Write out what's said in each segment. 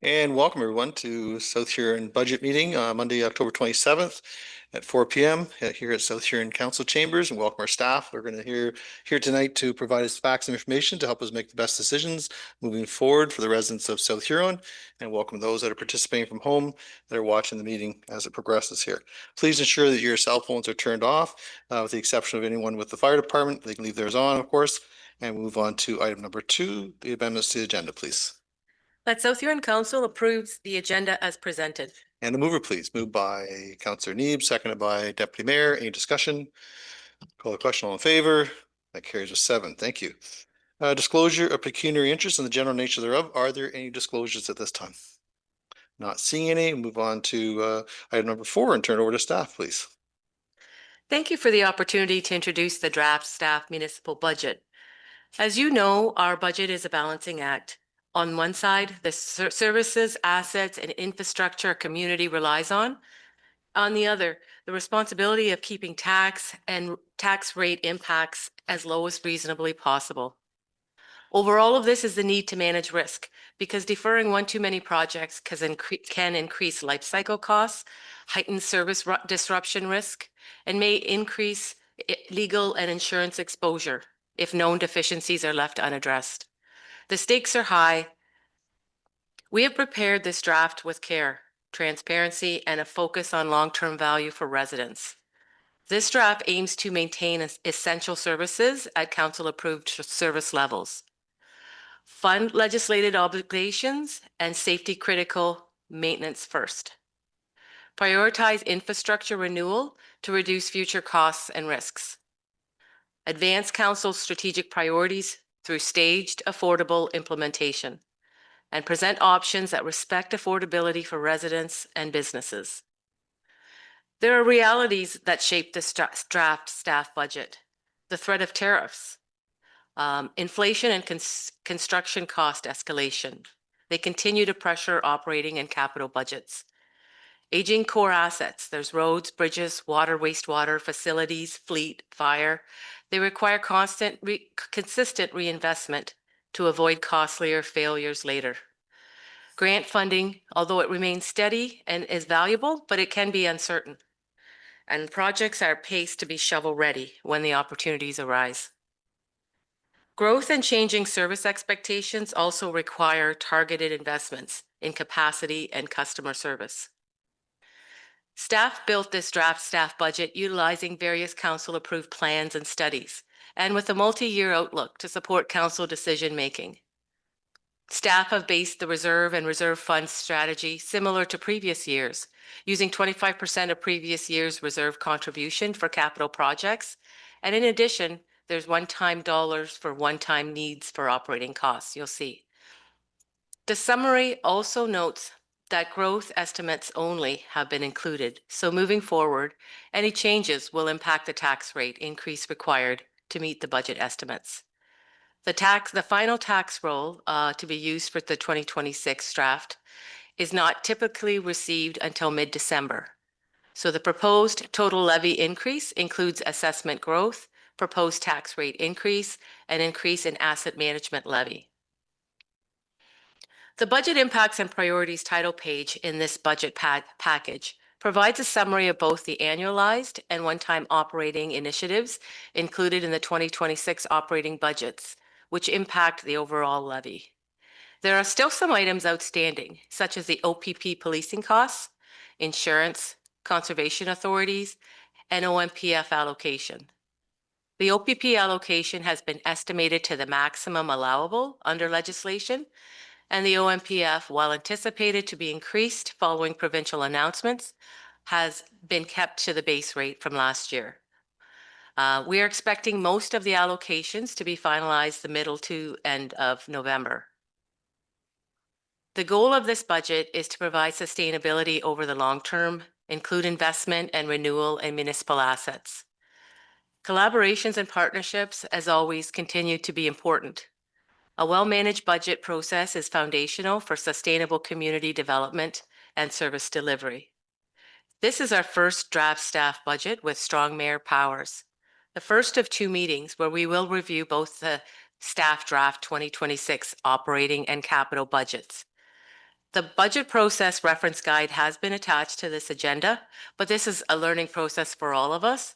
And welcome everyone to South Huron Budget Meeting Monday, October 27th at 4 p.m. Here at South Huron Council Chambers, and welcome our staff. We're going to here tonight to provide us facts and information to help us make the best decisions moving forward for the residents of South Huron, and welcome those that are participating from home that are watching the meeting as it progresses here. Please ensure that your cell phones are turned off, with the exception of anyone with the fire department. They can leave theirs on, of course, and move on to item number 2, the amendments to the agenda, please. That South Huron Council approves the agenda as presented. And the mover, please. Moved by Councillor Neeb, seconded by Deputy Mayor. Any discussion? Call the question. All in favor? That carries with 7. Thank you. Disclosure of pecuniary interest and the general nature thereof. Are there any disclosures at this time? Not seeing any. Move on to item number 4 and turn over to staff, please. Thank you for the opportunity to introduce the draft staff municipal budget. As you know, our budget is a balancing act. On one side, the services, assets, and infrastructure a community relies on. On the other, the responsibility of keeping tax and tax rate impacts as low as reasonably possible. Over all of this is the need to manage risk, because deferring one too many projects can increase life cycle costs, heighten service disruption risk, and may increase legal and insurance exposure if known deficiencies are left unaddressed. The stakes are high. We have prepared this draft with care, transparency, and a focus on long-term value for residents. This draft aims to maintain essential services at council-approved service levels, fund legislated obligations, and safety-critical maintenance first. Prioritize infrastructure renewal to reduce future costs and risks. Advance council's strategic priorities through staged, affordable implementation, and present options that respect affordability for residents and businesses. There are realities that shape this draft staff budget. The threat of tariffs, inflation and construction cost escalation. They continue to pressure operating and capital budgets. Aging core assets, there's roads, bridges, water, wastewater, facilities, fleet, fire. They require consistent reinvestment to avoid costlier failures later. Grant funding, although it remains steady and is valuable, but it can be uncertain. And projects are paced to be shovel-ready when the opportunities arise. Growth and changing service expectations also require targeted investments in capacity and customer service. Staff built this draft staff budget utilizing various council-approved plans and studies, and with a multi-year outlook to support council decision-making. Staff have based the reserve and reserve fund strategy similar to previous years, using 25% of previous year's reserve contribution for capital projects, and in addition, there's one-time dollars for one-time needs for operating costs, you'll see. The summary also notes that growth estimates only have been included, so moving forward, any changes will impact the tax rate increase required to meet the budget estimates. The final tax roll to be used for the 2026 draft is not typically received until mid-December. So the proposed total levy increase includes assessment growth, proposed tax rate increase, and increase in asset management levy. The Budget Impacts and Priorities title page in this budget package provides a summary of both the annualized and one-time operating initiatives included in the 2026 operating budgets, which impact the overall levy. There are still some items outstanding, such as the OPP policing costs, insurance, conservation authorities, and OMPF allocation. The OPP allocation has been estimated to the maximum allowable under legislation, and the OMPF, while anticipated to be increased following provincial announcements, has been kept to the base rate from last year. We are expecting most of the allocations to be finalized the middle to end of November. The goal of this budget is to provide sustainability over the long term, include investment and renewal in municipal assets. Collaborations and partnerships, as always, continue to be important. A well-managed budget process is foundational for sustainable community development and service delivery. This is our first draft staff budget with strong mayor powers. The first of 2 meetings where we will review both the staff draft 2026 operating and capital budgets. The budget process reference guide has been attached to this agenda, but this is a learning process for all of us.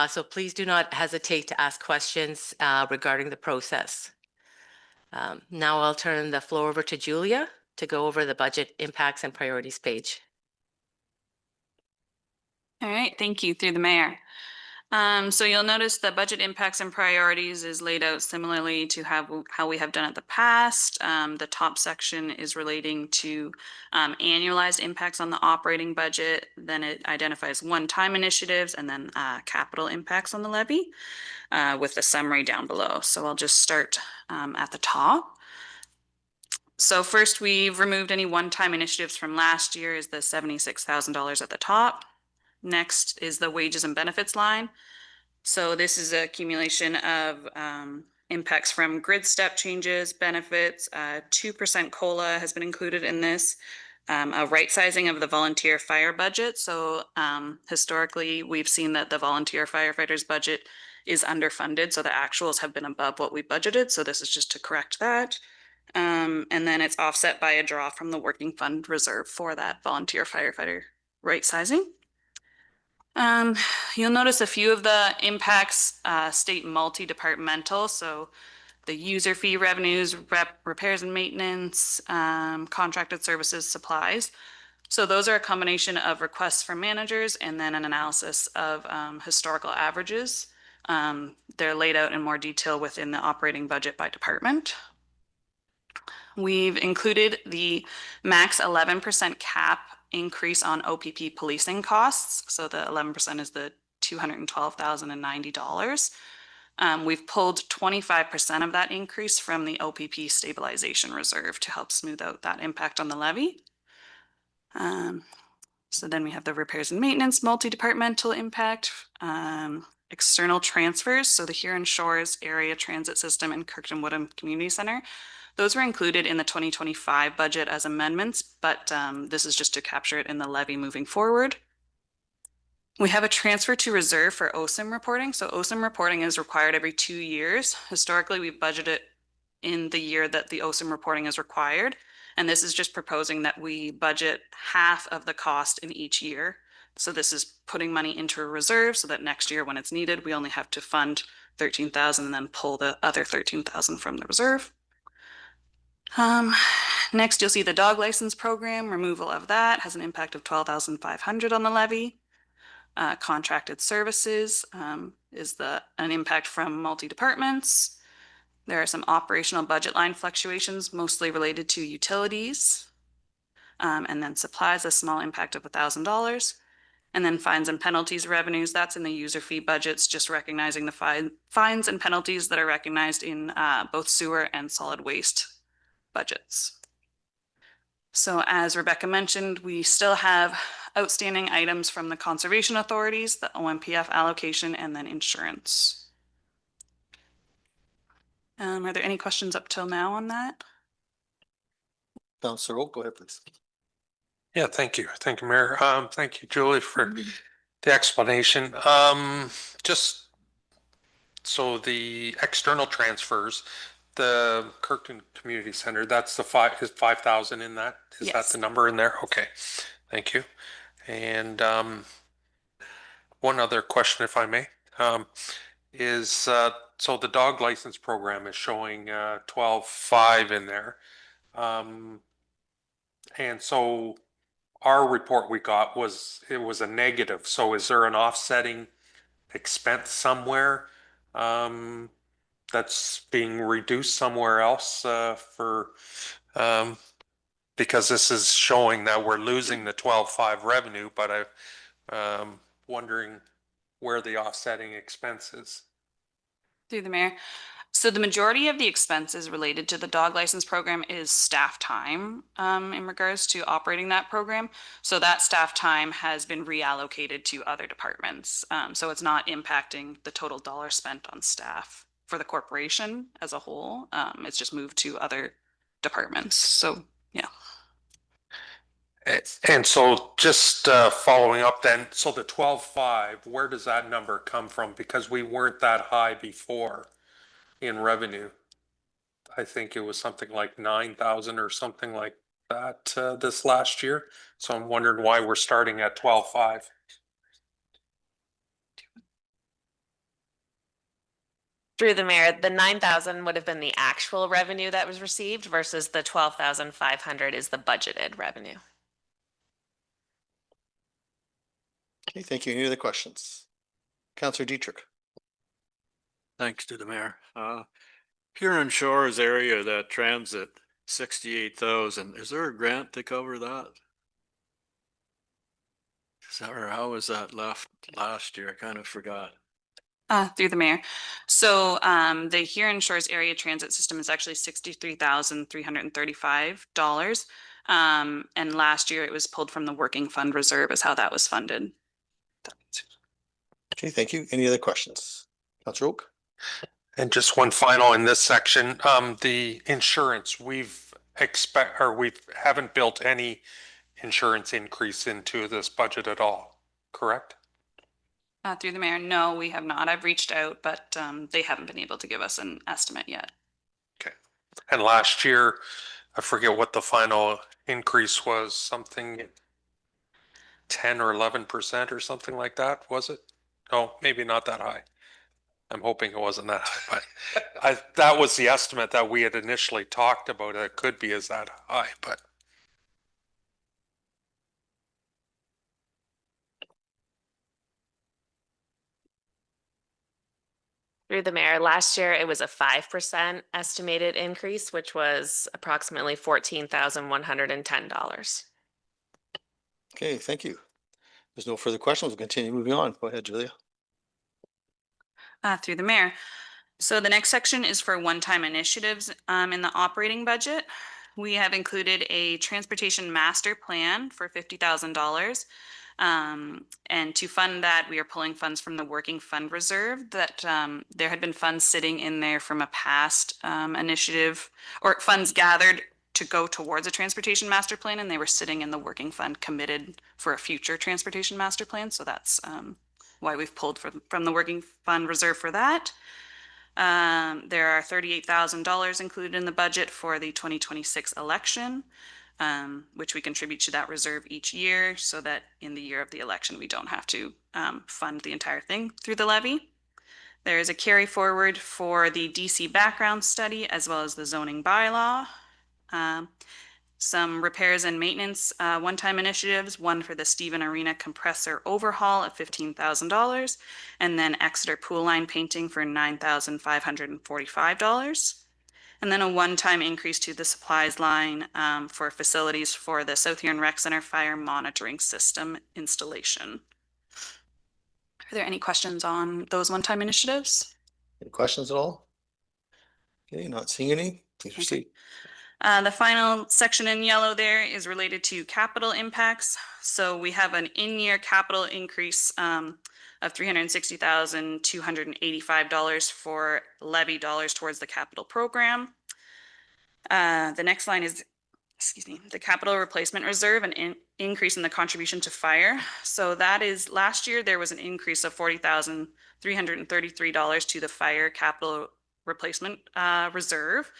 So please do not hesitate to ask questions regarding the process. Now I'll turn the floor over to Julia to go over the budget impacts and priorities page. All right, thank you, through the mayor. So you'll notice the budget impacts and priorities is laid out similarly to how we have done it the past. The top section is relating to annualized impacts on the operating budget. Then it identifies one-time initiatives and then capital impacts on the levy with the summary down below. So I'll just start at the top. So first, we've removed any one-time initiatives from last year is the $76,000 at the top. Next is the wages and benefits line. So this is a accumulation of impacts from grid step changes, benefits, 2% COLA has been included in this, a right sizing of the volunteer fire budget. So historically, we've seen that the volunteer firefighters budget is underfunded. So the actuals have been above what we budgeted. So this is just to correct that. And then it's offset by a draw from the working fund reserve for that volunteer firefighter right sizing. You'll notice a few of the impacts state multi-departmental. So the user fee revenues, repairs and maintenance, contracted services, supplies. So those are a combination of requests from managers and then an analysis of historical averages. They're laid out in more detail within the operating budget by department. We've included the max 11% cap increase on OPP policing costs. So the 11% is the $212,090. We've pulled 25% of that increase from the OPP stabilization reserve to help smooth out that impact on the levy. So then we have the repairs and maintenance multi-departmental impact, external transfers. So the Huron Shores Area Transit System and Kirkton Woodham Community Center. Those were included in the 2025 budget as amendments, but this is just to capture it in the levy moving forward. We have a transfer to reserve for OSIM reporting. So OSIM reporting is required every 2 years. Historically, we budgeted in the year that the OSIM reporting is required. And this is just proposing that we budget half of the cost in each year. So this is putting money into a reserve so that next year when it's needed, we only have to fund $13,000 and then pull the other $13,000 from the reserve. Next, you'll see the dog license program. Removal of that has an impact of $12,500 on the levy. Contracted services is an impact from multi-departments. There are some operational budget line fluctuations, mostly related to utilities. And then supplies, a small impact of $1,000. And then fines and penalties revenues, that's in the user fee budgets, just recognizing the fines and penalties that are recognized in both sewer and solid waste budgets. So as Rebecca mentioned, we still have outstanding items from the conservation authorities, the OMPF allocation, and then insurance. Are there any questions up till now on that? Councilor Oak, go ahead, please. Yeah, thank you. Thank you, Mayor. Thank you, Julie, for the explanation. Just so the external transfers, the Kirkton Community Center, that's the 5,000 in that? Is that Yes. the number in there? Okay, thank you. And one other question, if I may, is so the dog license program is showing 12.5 in there. And so our report we got was a negative. So is there an offsetting expense somewhere that's being reduced somewhere else for because this is showing that we're losing the 12.5 revenue, but I'm wondering where the offsetting expense is. Through the mayor. So the majority of the expenses related to the dog license program is staff time in regards to operating that program. So that staff time has been reallocated to other departments. So it's not impacting the total dollar spent on staff for the corporation as a whole. It's just moved to other departments. So yeah. And so just following up then, so the 12.5, where does that number come from? Because we weren't that high before in revenue. I think it was something like 9,000 or something like that this last year. So I'm wondering why we're starting at 12.5. Through the mayor, the 9,000 would have been the actual revenue that was received versus the 12,500 is the budgeted revenue. Okay, thank you. Any other questions? Counselor Dietrich. Thanks to the mayor. Huron Shores area, that transit, 68,000. Is there a grant to cover that? Is that, or how was that left last year? I kind of forgot. Through the mayor. So the Huron Shores Area Transit System is actually $63,335. And last year it was pulled from the working fund reserve is how that was funded. Okay, thank you. Any other questions? Counselor Oak. And just one final in this section, the insurance, we haven't built any insurance increase into this budget at all, correct? Through the mayor, no, we have not. I've reached out, but they haven't been able to give us an estimate yet. Okay. And last year, I forget what the final increase was, something 10 or 11% or something like that, was it? No, maybe not that high. I'm hoping it wasn't that high, but that was the estimate that we had initially talked about. It could be as that high, but. Through the mayor, last year it was a 5% estimated increase, which was approximately $14,110. Okay, thank you. There's no further questions. We'll continue moving on. Go ahead, Julia. Through the mayor. So the next section is for one-time initiatives in the operating budget. We have included a transportation master plan for $50,000. And to fund that, we are pulling funds from the working fund reserve that there had been funds sitting in there from a past initiative or funds gathered to go towards a transportation master plan, and they were sitting in the working fund committed for a future transportation master plan. So that's why we've pulled from the working fund reserve for that. There are $38,000 included in the budget for the 2026 election, which we contribute to that reserve each year so that in the year of the election, we don't have to fund the entire thing through the levy. There is a carry forward for the DC background study as well as the zoning bylaw. Some repairs and maintenance one-time initiatives, one for the Stephen Arena compressor overhaul at $15,000, and then Exeter pool line painting for $9,545. And then a one-time increase to the supplies line for facilities for the South Huron Rec Center fire monitoring system installation. Are there any questions on those one-time initiatives? Any questions at all? Okay, not seeing any. Please proceed. The final section in yellow there is related to capital impacts. So we have an in-year capital increase of $360,285 for levy dollars towards the capital program. The next line is, the capital replacement reserve, an increase in the contribution to fire. So that is, last year there was an increase of $40,333 to the fire capital replacement reserve.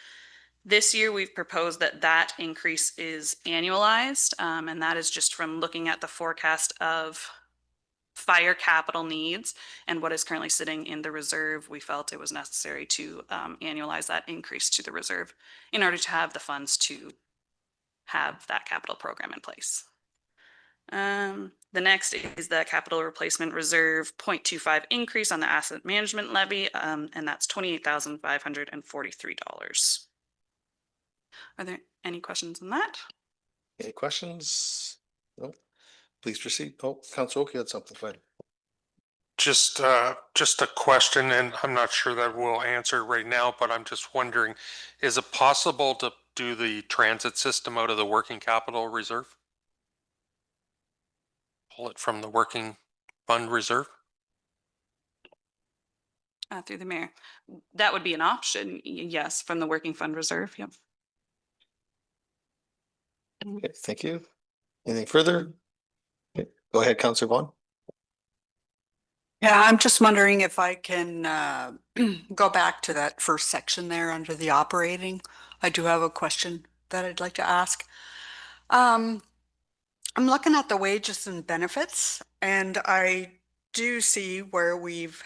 This year, we've proposed that that increase is annualized, and that is just from looking at the forecast of fire capital needs and what is currently sitting in the reserve. We felt it was necessary to annualize that increase to the reserve in order to have the funds to have that capital program in place. The next is the capital replacement reserve 0.25 increase on the asset management levy, and that's $28,543. Are there any questions on that? Any questions? No. Please proceed. Oh, Councilor Oak, you had something. Go ahead. Just a question, and I'm not sure that we'll answer right now, but I'm just wondering, is it possible to do the transit system out of the working capital reserve? Pull it from the working fund reserve? Through the mayor. That would be an option, yes, from the working fund reserve, yep. Okay, thank you. Anything further? Okay, go ahead, Councilor Vaughn. Yeah, I'm just wondering if I can go back to that first section there under the operating. I do have a question that I'd like to ask. I'm looking at the wages and benefits, and I do see where we've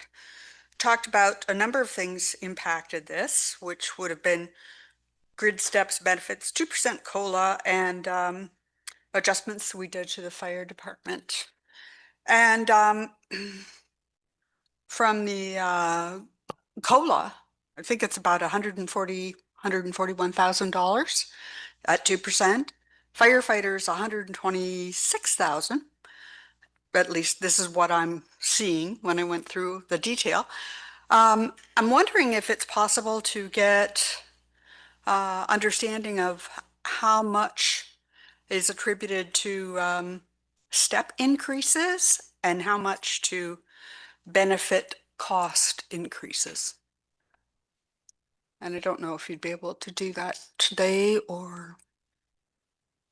talked about a number of things impacted this, which would have been grid steps benefits, 2% COLA, and adjustments we did to the fire department. And from the COLA, I think it's about $141,000 at 2%. Firefighters, 126,000. At least this is what I'm seeing when I went through the detail. I'm wondering if it's possible to get understanding of how much is attributed to step increases and how much to benefit cost increases. And I don't know if you'd be able to do that today or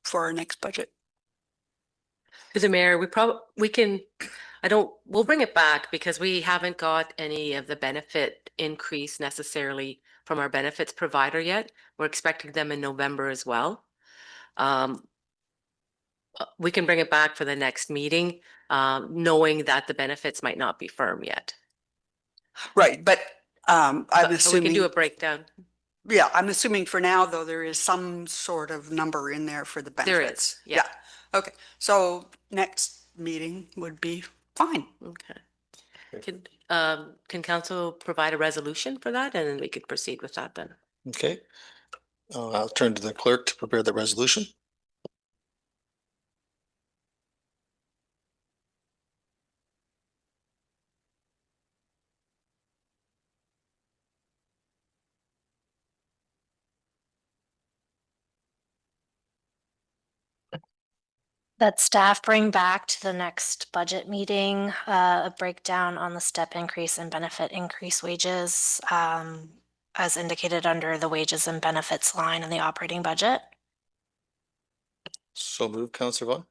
for our next budget. To the mayor, we'll bring it back because we haven't got any of the benefit increase necessarily from our benefits provider yet. We're expecting them in November as well. We can bring it back for the next meeting, knowing that the benefits might not be firm yet. Right, but I'm But we assuming. can do a breakdown. Yeah, I'm assuming for now, though, there is some sort of number in there for the There benefits. is, yeah. Okay, so next meeting would be fine. Okay. Can council provide a resolution for that, and then we could proceed with that then? Okay. I'll turn to the clerk to prepare the resolution. That staff bring back to the next budget meeting, a breakdown on the step increase and benefit increase wages, as indicated under the wages and benefits line in the operating budget. So move, Councillor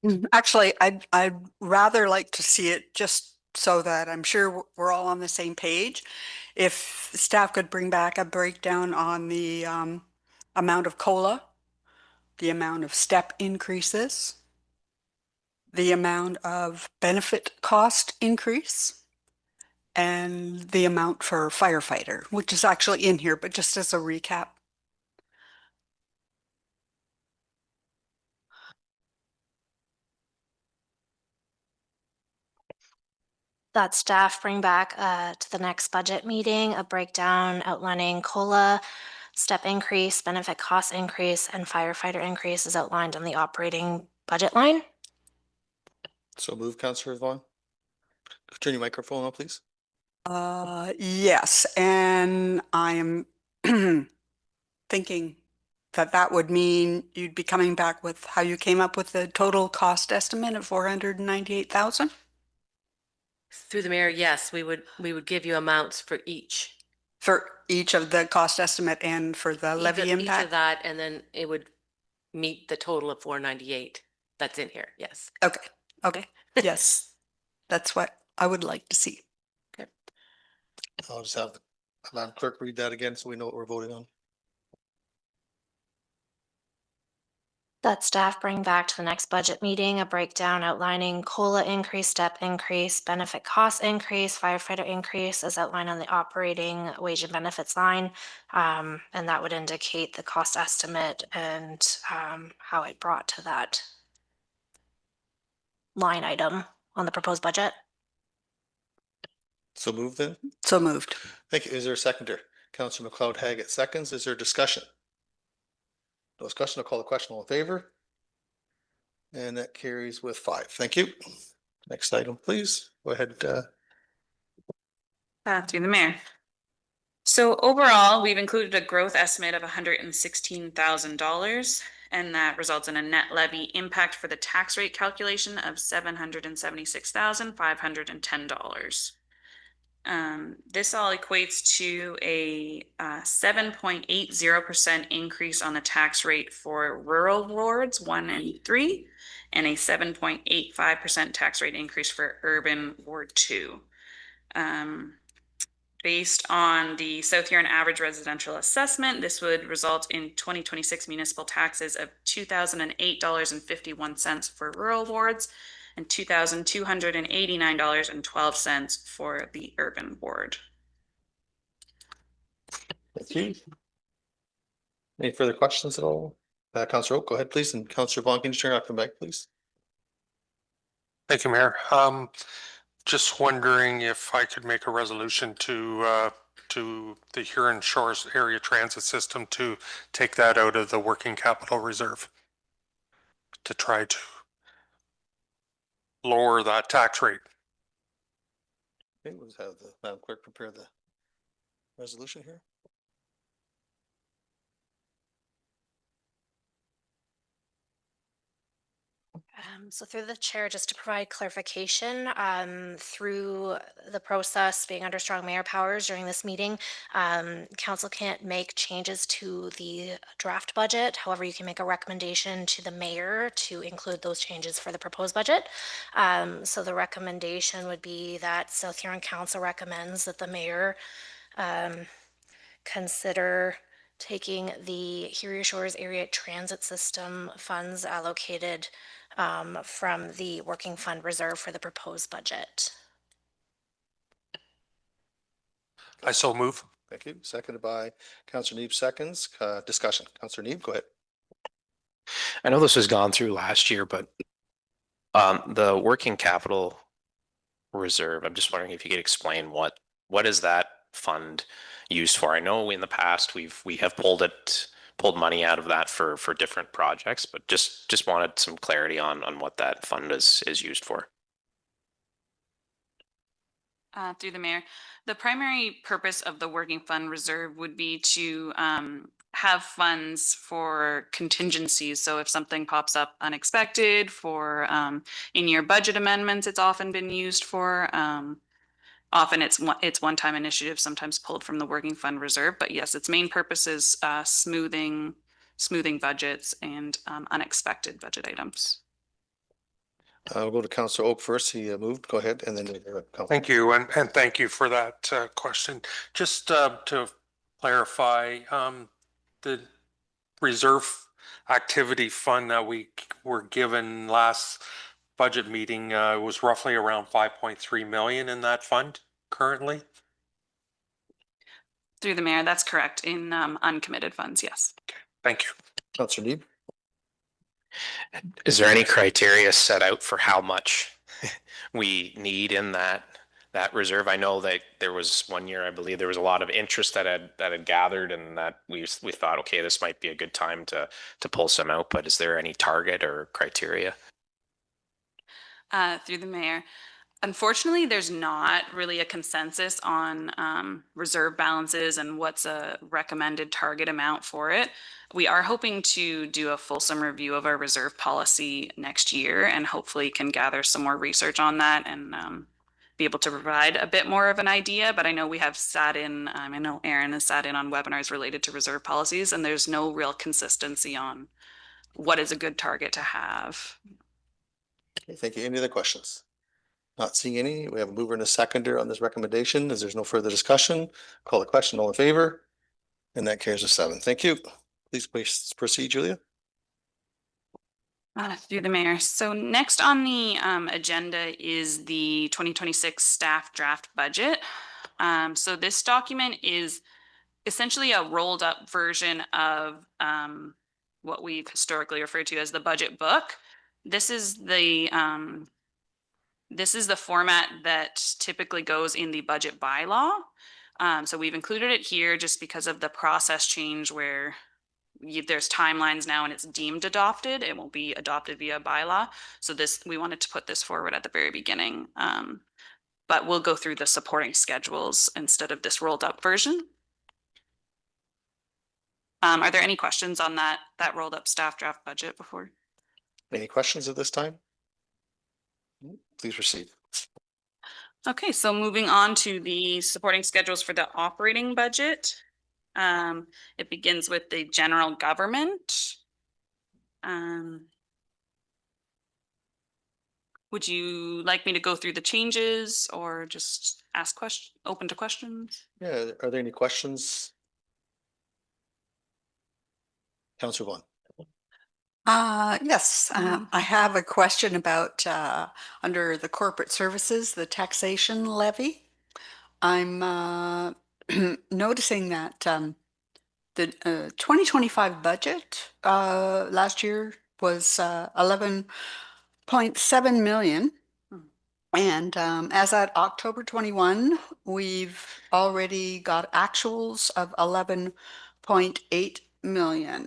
Vaughan. Actually, I'd rather like to see it just so that I'm sure we're all on the same page. If staff could bring back a breakdown on the amount of COLA, the amount of step increases, the amount of benefit cost increase, and the amount for firefighter, which is actually in here, but just as a recap. That staff bring back to the next budget meeting, a breakdown outlining COLA, step increase, benefit cost increase, and firefighter increase is outlined on the operating budget line. So move, Councillor Vaughan. Turn your microphone on, please. Yes, and I am thinking that that would mean you'd be coming back with how you came up with the total cost estimate of 498,000? Through the mayor, yes, we would give you amounts for each. For each of the cost estimate and for the levy Each of impact? that, and then it would meet the total of 498 that's in here, yes. Okay, okay, yes, that's what I would like to see. I'll just have the Madam Clerk read that again so we know what we're voting on. That staff bring back to the next budget meeting, a breakdown outlining COLA increase, step increase, benefit cost increase, firefighter increase as outlined on the operating wage and benefits line. And that would indicate the cost estimate and how it brought to that line item on the proposed budget. So move then. So moved. Thank you. Is there a seconder? Councillor McLeod Haggett seconds. Is there discussion? No discussion. I'll call the question. All in favor? And that carries with 5. Thank you. Next item, please. Go ahead. Through the mayor. So overall, we've included a growth estimate of $116,000, and that results in a net levy impact for the tax rate calculation of $776,510. This all equates to a 7.80% increase on the tax rate for rural wards 1 and 3, and a 7.85% tax rate increase for urban ward 2. based on the South Huron average residential assessment, this would result in 2026 municipal taxes of $2,008.51 for rural wards and $2,289.12 for the urban ward. Thank you. Any further questions at all? Councillor Oak, go ahead, please. And Councillor Vaughn, can you turn off the mic, please? Thank you, Mayor. Just wondering if I could make a resolution to the Huron Shores Area Transit System to take that out of the working capital reserve to try to lower that tax rate. Okay, we'll have the Madam Clerk prepare the resolution here. So through the chair, just to provide clarification, through the process being under strong mayor powers during this meeting, council can't make changes to the draft budget. However, you can make a recommendation to the mayor to include those changes for the proposed budget. So the recommendation would be that South Huron Council recommends that the mayor consider taking the Huron Shores Area Transit System funds allocated from the working fund reserve for the proposed budget. I so move. Thank you. Seconded by Councillor Neeb, seconds. Discussion. Councillor Neeb, go ahead. I know this was gone through last year, but the working capital reserve, I'm just wondering if you could explain what is that fund used for? I know in the past we have pulled money out of that for different projects, but just wanted some clarity on what that fund is used for. Through the mayor, the primary purpose of the working fund reserve would be to have funds for contingencies. So if something pops up unexpected for in your budget amendments, it's often been used for. Often it's one-time initiative, sometimes pulled from the working fund reserve. But yes, its main purpose is smoothing budgets and unexpected budget items. We'll go to Councillor Oak first. He moved. Go ahead, and then Thank you, and thank you for that question. Just to clarify, the reserve activity fund that we were given last budget meeting was roughly around 5.3 million in that fund currently. Through the mayor, that's correct. In uncommitted funds, yes. Okay, thank you. Councillor Neeb. Is there any criteria set out for how much we need in that reserve? I know that there was one year, I believe there was a lot of interest that had gathered, and that we thought, okay, this might be a good time to pull some out. But is there any target or criteria? Through the mayor, unfortunately, there's not really a consensus on reserve balances and what's a recommended target amount for it. We are hoping to do a fulsome review of our reserve policy next year, and hopefully can gather some more research on that and be able to provide a bit more of an idea. But I know we have sat in, I know Aaron has sat in on webinars related to reserve policies, and there's no real consistency on what is a good target to have. Okay, thank you. Any other questions? Not seeing any. We have a mover and a seconder on this recommendation. As there's no further discussion, call the question. All in favor? And that carries a 7. Thank you. Please proceed, Julia. Through the mayor. So next on the agenda is the 2026 staff draft budget. So this document is essentially a rolled up version of what we've historically referred to as the budget book. This is the format that typically goes in the budget bylaw. So we've included it here just because of the process change where there's timelines now and it's deemed adopted. It won't be adopted via bylaw. So we wanted to put this forward at the very beginning. But we'll go through the supporting schedules instead of this rolled up version. Are there any questions on that rolled up staff draft budget before? Any questions at this time? Please proceed. Okay, so moving on to the supporting schedules for the operating budget. It begins with the general government. Would you like me to go through the changes or just ask open to questions? Yeah, are there any questions? Counselor Vaughn. Yes, I have a question about under the corporate services, the taxation levy. I'm noticing that the 2025 budget last year was 11.7 million. And as at October 21, we've already got actuals of 11.8 million.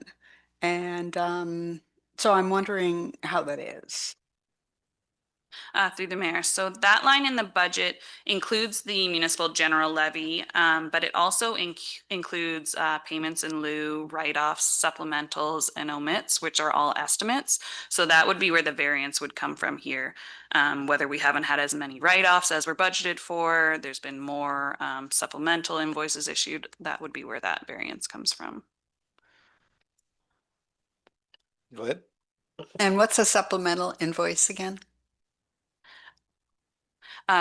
And so I'm wondering how that is. Through the mayor. So that line in the budget includes the municipal general levy, but it also includes payments in lieu, write-offs, supplementals, and omits, which are all estimates. So that would be where the variance would come from here. Whether we haven't had as many write-offs as we're budgeted for, there's been more supplemental invoices issued, that would be where that variance comes from. Go ahead. And what's a supplemental invoice again?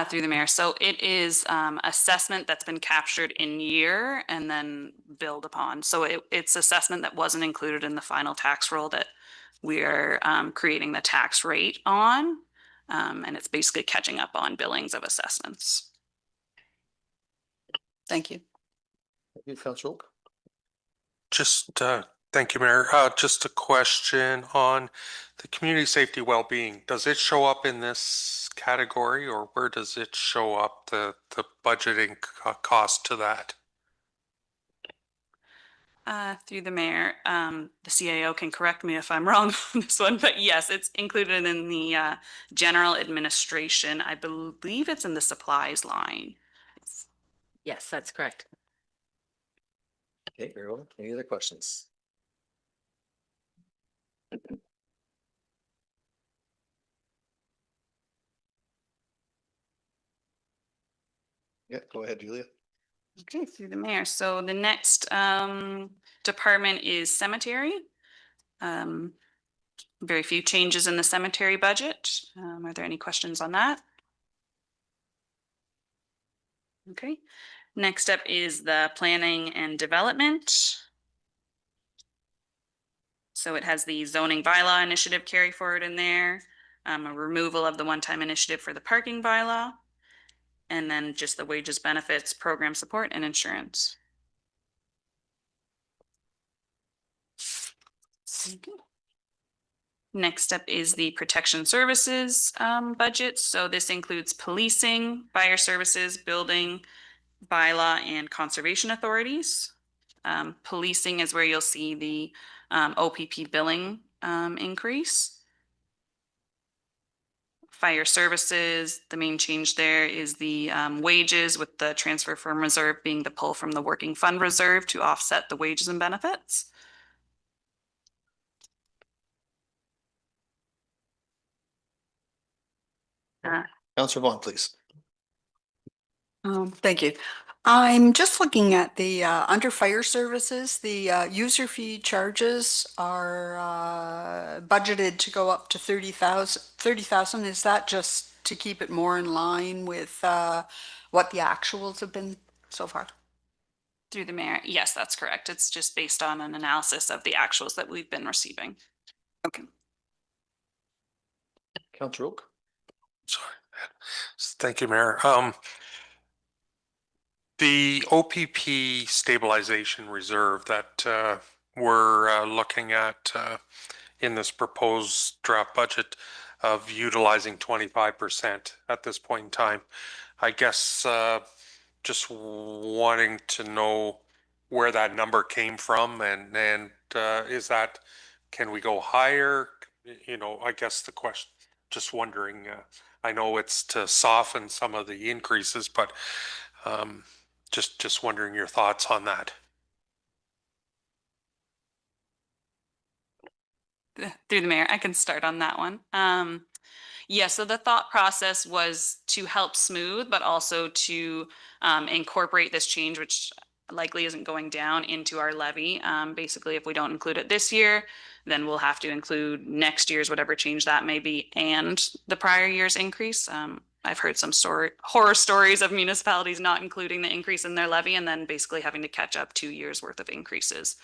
Through the mayor. So it is assessment that's been captured in year and then billed upon. So it's assessment that wasn't included in the final tax roll that we're creating the tax rate on. And it's basically catching up on billings of assessments. Thank you. Thank you, Counselor Oak. Just, thank you, Mayor. Just a question on the community safety well-being. Does it show up in this category, or where does it show up, the budgeting cost to that? Through the mayor, the CAO can correct me if I'm wrong on this one, but yes, it's included in the general administration. I believe it's in the supplies line. Yes, that's correct. Okay, very well. Any other questions? Yeah, go ahead, Julia. Okay, through the mayor. So the next department is cemetery. Very few changes in the cemetery budget. Are there any questions on that? Okay. Next up is the planning and development. So it has the zoning bylaw initiative carry forward in there, a removal of the one-time initiative for the parking bylaw, and then just the wages, benefits, program support, and insurance. Next up is the protection services budget. So this includes policing, fire services, building, bylaw, and conservation authorities. Policing is where you'll see the OPP billing increase. Fire services, the main change there is the wages, with the transfer from reserve being the pull from the working fund reserve to offset the wages and benefits. Counselor Vaughn, please. Thank you. I'm just looking at the under fire services, the user fee charges are budgeted to go up to 30,000. Is that just to keep it more in line with what the actuals have been so far? Through the mayor, yes, that's correct. It's just based on an analysis of the actuals that we've been receiving. Okay. Counselor Oak. Sorry. Thank you, Mayor. The OPP stabilization reserve that we're looking at in this proposed draft budget of utilizing 25% at this point in time. I guess just wanting to know where that number came from, and is that, can we go higher? You know, I guess the question, just wondering, I know it's to soften some of the increases, but just wondering your thoughts on that. Through the mayor, I can start on that one. Yeah, so the thought process was to help smooth, but also to incorporate this change, which likely isn't going down into our levy. Basically, if we don't include it this year, then we'll have to include next year's, whatever change that may be, and the prior year's increase. I've heard some horror stories of municipalities not including the increase in their levy and then basically having to catch up 2 years worth of increases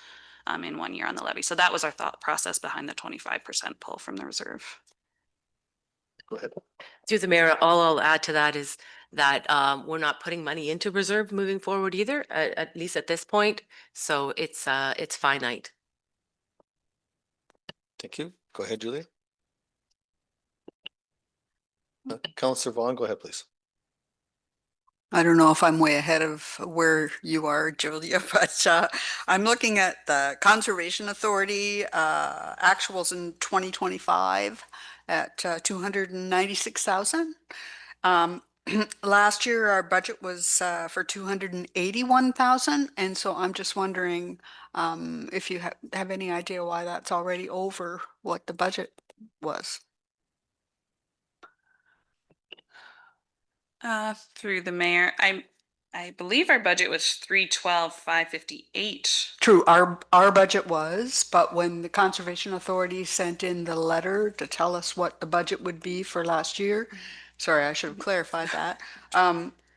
in 1 year on the levy. So that was our thought process behind the 25% pull from the reserve. Go ahead. Through the mayor, all I'll add to that is that we're not putting money into reserve moving forward either, at least at this point. So it's finite. Thank you. Go ahead, Julia. Councillor Vaughn, go ahead, please. I don't know if I'm way ahead of where you are, Julia, but I'm looking at the Conservation Authority actuals in 2025 at 296,000. Last year, our budget was for 281,000, and so I'm just wondering if you have any idea why that's already over what the budget was. Through the mayor, I believe our budget was 312,558. True, our budget was, but when the Conservation Authority sent in the letter to tell us what the budget would be for last year, sorry, I should have clarified that,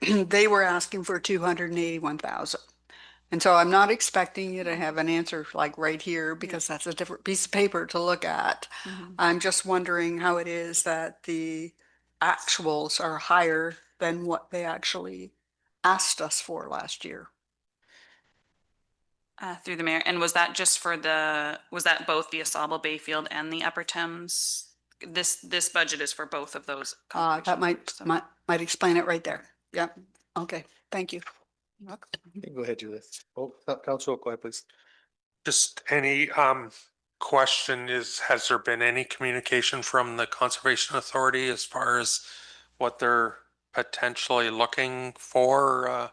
they were asking for 281,000. And so I'm not expecting you to have an answer like right here because that's a different piece of paper to look at. I'm just wondering how it is that the actuals are higher than what they actually asked us for last year. Through the mayor, and was that just for was that both the Asable Bayfield and the Upper Thames? This budget is for both of those. That might explain it right there. Yeah. Okay. Thank you. Go ahead, Julia. Oh, Councillor, go ahead, please. Just any question has there been any communication from the Conservation Authority as far as what they're potentially looking for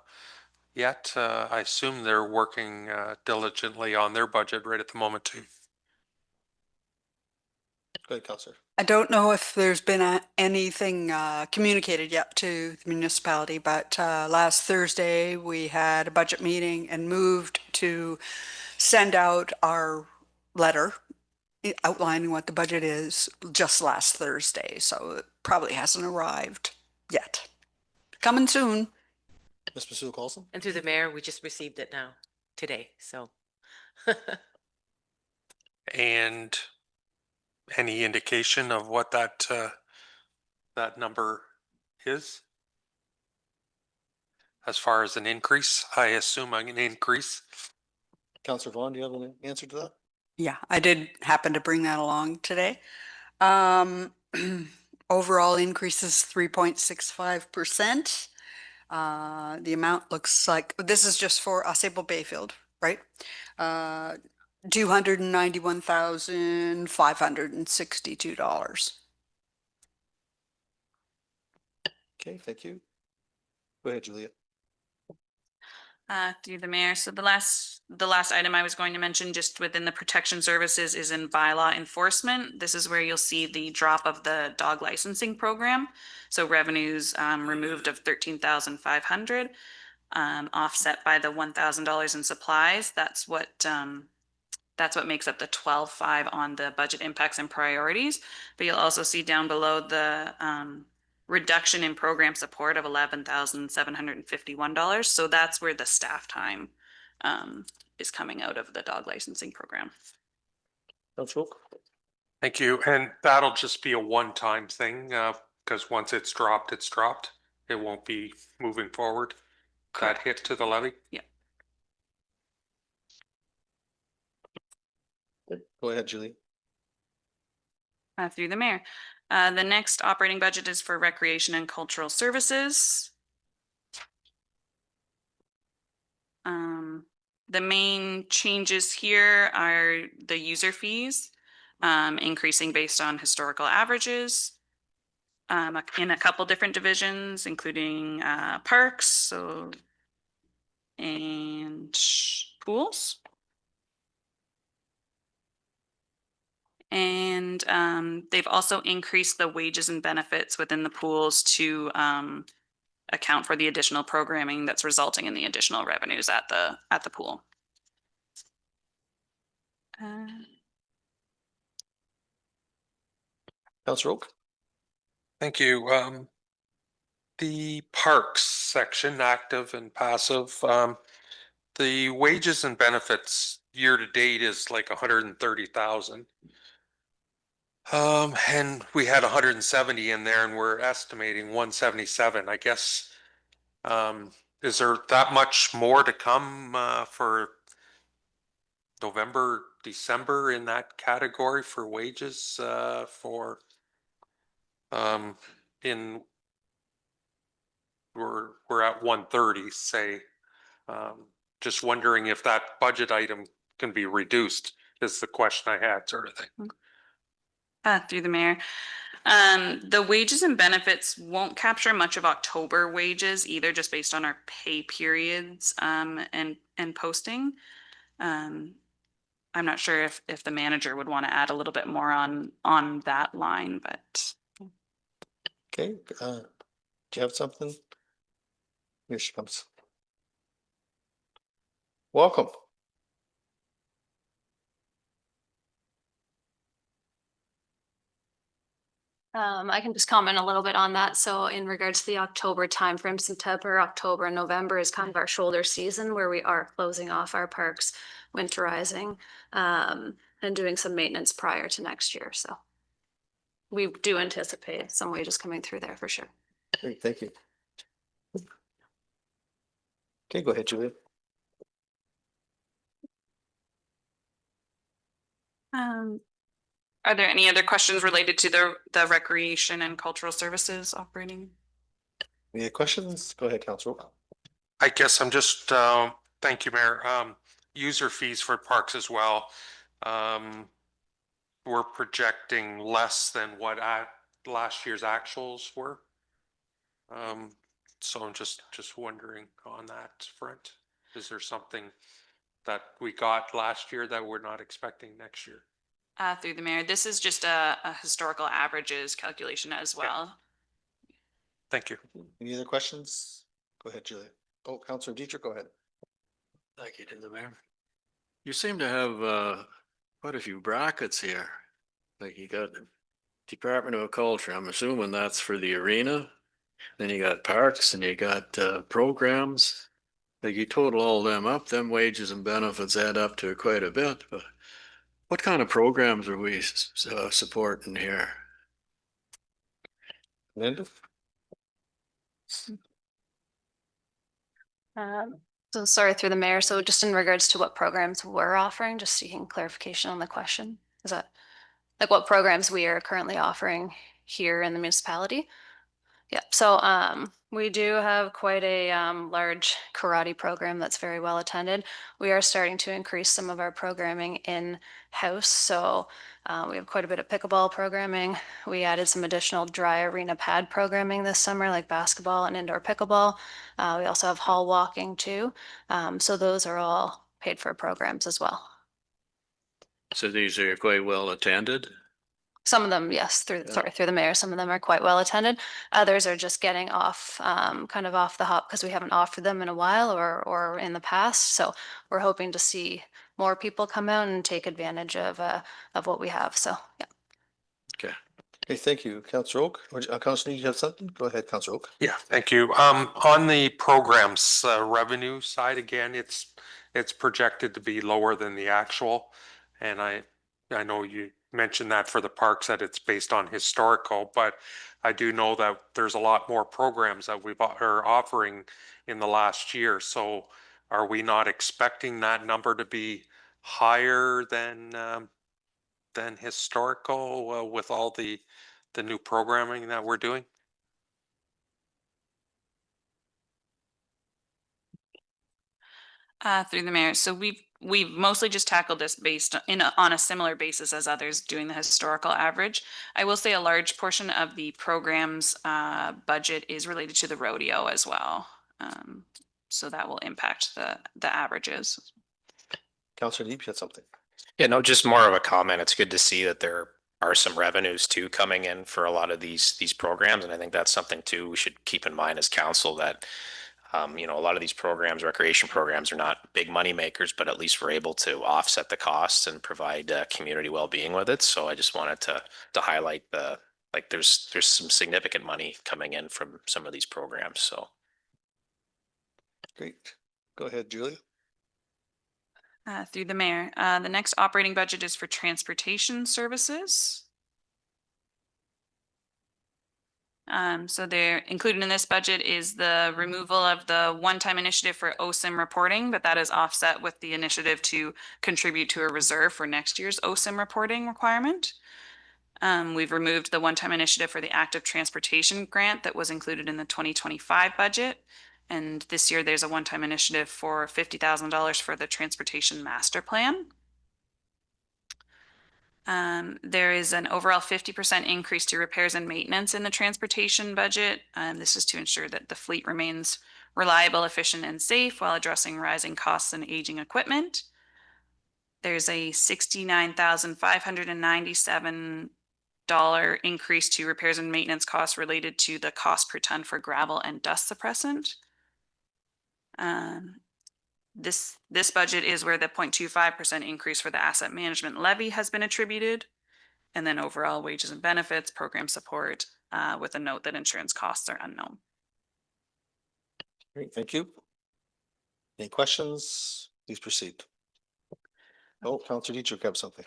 yet? I assume they're working diligently on their budget right at the moment too. Go ahead, Councillor. I don't know if there's been anything communicated yet to the municipality, but last Thursday we had a budget meeting and moved to send out our letter outlining what the budget is just last Thursday. So it probably hasn't arrived yet. Coming soon. Ms. Masuda-Carlson? And through the mayor, we just received it now today. So. And any indication of what that number is? As far as an increase, I assume an increase. Councillor Vaughn, do you have an answer to that? Yeah, I did happen to bring that along today. Overall increase is 3.65%. The amount looks like, this is just for Asable Bayfield, right? $291,562. Okay, thank you. Go ahead, Julia. Through the mayor. So the last item I was going to mention just within the protection services is in bylaw enforcement. This is where you'll see the drop of the dog licensing program. So revenues removed of 13,500, offset by the $1,000 in supplies. That's what makes up the 12.5 on the budget impacts and priorities. But you'll also see down below the reduction in program support of $11,751. So that's where the staff time is coming out of the dog licensing program. Councillor. Thank you. And that'll just be a one-time thing because once it's dropped, it's dropped. It won't be moving forward. That hit to the levy. Yeah. Go ahead, Julie. Through the mayor. The next operating budget is for recreation and cultural services. The main changes here are the user fees, increasing based on historical averages in a couple different divisions, including parks and pools. And they've also increased the wages and benefits within the pools to account for the additional programming that's resulting in the additional revenues at the pool. Councillor Oak? Thank you. The parks section, active and passive, the wages and benefits year to date is like 130,000. And we had 170 in there and we're estimating 177, I guess. Is there that much more to come, for November, December in that category for wages, for, in, we're at 130, say, just wondering if that budget item can be reduced is the question I had, sort of thing. Through the mayor. The wages and benefits won't capture much of October wages either, just based on our pay periods, and posting. I'm not sure if the manager would want to add a little bit more on that line, but. Okay, do you have something? Here she comes. Welcome. I can just comment a little bit on that. So in regards to the October timeframe, September, October, and November is kind of our shoulder season where we are closing off our parks, winterizing, and doing some maintenance prior to next year. So we do anticipate some wages coming through there for sure. Great, thank you. Okay, go ahead, Julia. Are there any other questions related to the recreation and cultural services operating? Any questions? Go ahead, Councillor. I guess I'm just, thank you, Mayor. User fees for parks as well. We're projecting less than what last year's actuals were. So I'm just wondering on that front, is there something that we got last year that we're not expecting next year? Through the mayor, this is just a historical averages calculation as well. Thank you. Any other questions? Go ahead, Julia. Oh, Councillor Dietrich, go ahead. Thank you to the mayor. You seem to have quite a few brackets here. Like you got Department of Culture, I'm assuming that's for the arena. Then you got parks and you got programs. Like you total all them up, them wages and benefits add up to quite a bit, but what kind of programs are we supporting here? Linda? So sorry, through the mayor. So just in regards to what programs we're offering, just seeking clarification on the question. Is that like what programs we are currently offering here in the municipality? Yeah, so we do have quite a large karate program that's very well attended. We are starting to increase some of our programming in-house. So we have quite a bit of pickleball programming. We added some additional dry arena pad programming this summer, like basketball and indoor pickleball. We also have hall walking too. So those are all paid for programs as well. So these are quite well attended? Some of them, yes, through the mayor. Some of them are quite well attended. Others are just getting off, kind of off the hop because we haven't offered them in a while or in the past. So we're hoping to see more people come out and take advantage of what we have. So yeah. Okay. Okay, thank you, Councillor Oak. Councillor, you have something? Go ahead, Councillor Oak. Yeah, thank you. On the programs revenue side, again, it's projected to be lower than the actual. And I know you mentioned that for the parks that it's based on historical, but I do know that there's a lot more programs that we are offering in the last year. So are we not expecting that number to be higher than historical with all the new programming that we're doing? Through the mayor. So we've mostly just tackled this based on a similar basis as others doing the historical average. I will say a large portion of the program's budget is related to the rodeo as well. So that will impact the averages. Councillor Deep, you had something? Yeah, no, just more of a comment. It's good to see that they're are some revenues too coming in for a lot of these programs. And I think that's something too we should keep in mind as council that a lot of these programs, recreation programs, are not big money makers, but at least we're able to offset the costs and provide community well-being with it. So I just wanted to highlight there's some significant money coming in from some of these programs. So Great. Go ahead, Julia. Through the mayor, the next operating budget is for transportation services. So they're included in this budget is the removal of the one-time initiative for OSIM reporting, but that is offset with the initiative to contribute to a reserve for next year's OSIM reporting requirement. We've removed the one-time initiative for the active transportation grant that was included in the 2025 budget. And this year there's a one-time initiative for $50,000 for the transportation master plan. There is an overall 50% increase to repairs and maintenance in the transportation budget. This is to ensure that the fleet remains reliable, efficient, and safe while addressing rising costs and aging equipment. There's a $69,597 increase to repairs and maintenance costs related to the cost per ton for gravel and dust suppressant. This budget is where the 0.25% increase for the asset management levy has been attributed. And then overall wages and benefits, program support, with a note that insurance costs are unknown. Great, thank you. Any questions? Please proceed. Oh, Councillor Dietrich have something.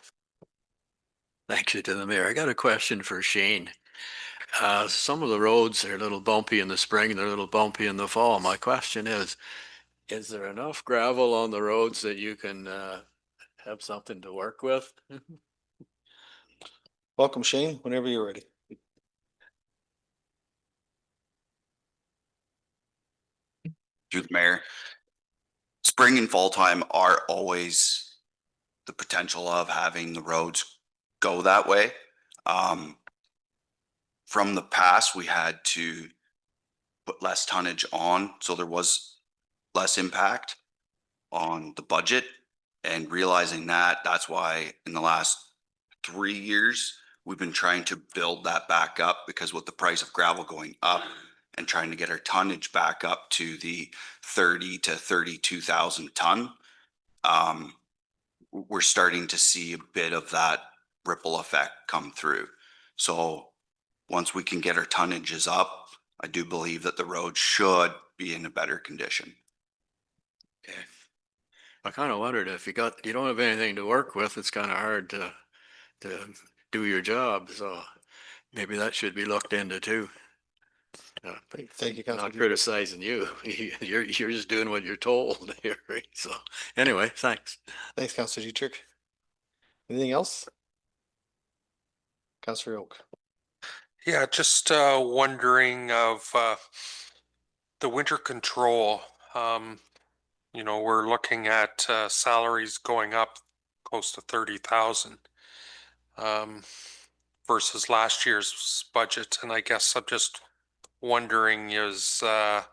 Thank you to the mayor. I got a question for Shane. Some of the roads are a little bumpy in the spring, they're a little bumpy in the fall. My question is there enough gravel on the roads that you can have something to work with? Welcome, Shane, whenever you're ready. Through the mayor, spring and fall time are always the potential of having the roads go that way. From the past, we had to put less tonnage on, so there was less impact on the budget. And realizing that, that's why in the last 3 years, we've been trying to build that back up, because with the price of gravel going up and trying to get our tonnage back up to the 30 to 32,000 ton, we're starting to see a bit of that ripple effect come through. So once we can get our tonnages up, I do believe that the road should be in a better condition. Okay. I kind of wondered if you don't have anything to work with, it's kind of hard to do your job. So maybe that should be looked into too. Thank you, I'm Councillor. not criticizing you. You're just doing what you're told here. So anyway, thanks. Thanks, Councillor Dietrich. Anything else? Councillor Oak. Yeah, just wondering of the winter control. We're looking at salaries going up close to 30,000 versus last year's budget. And I guess I'm just wondering is the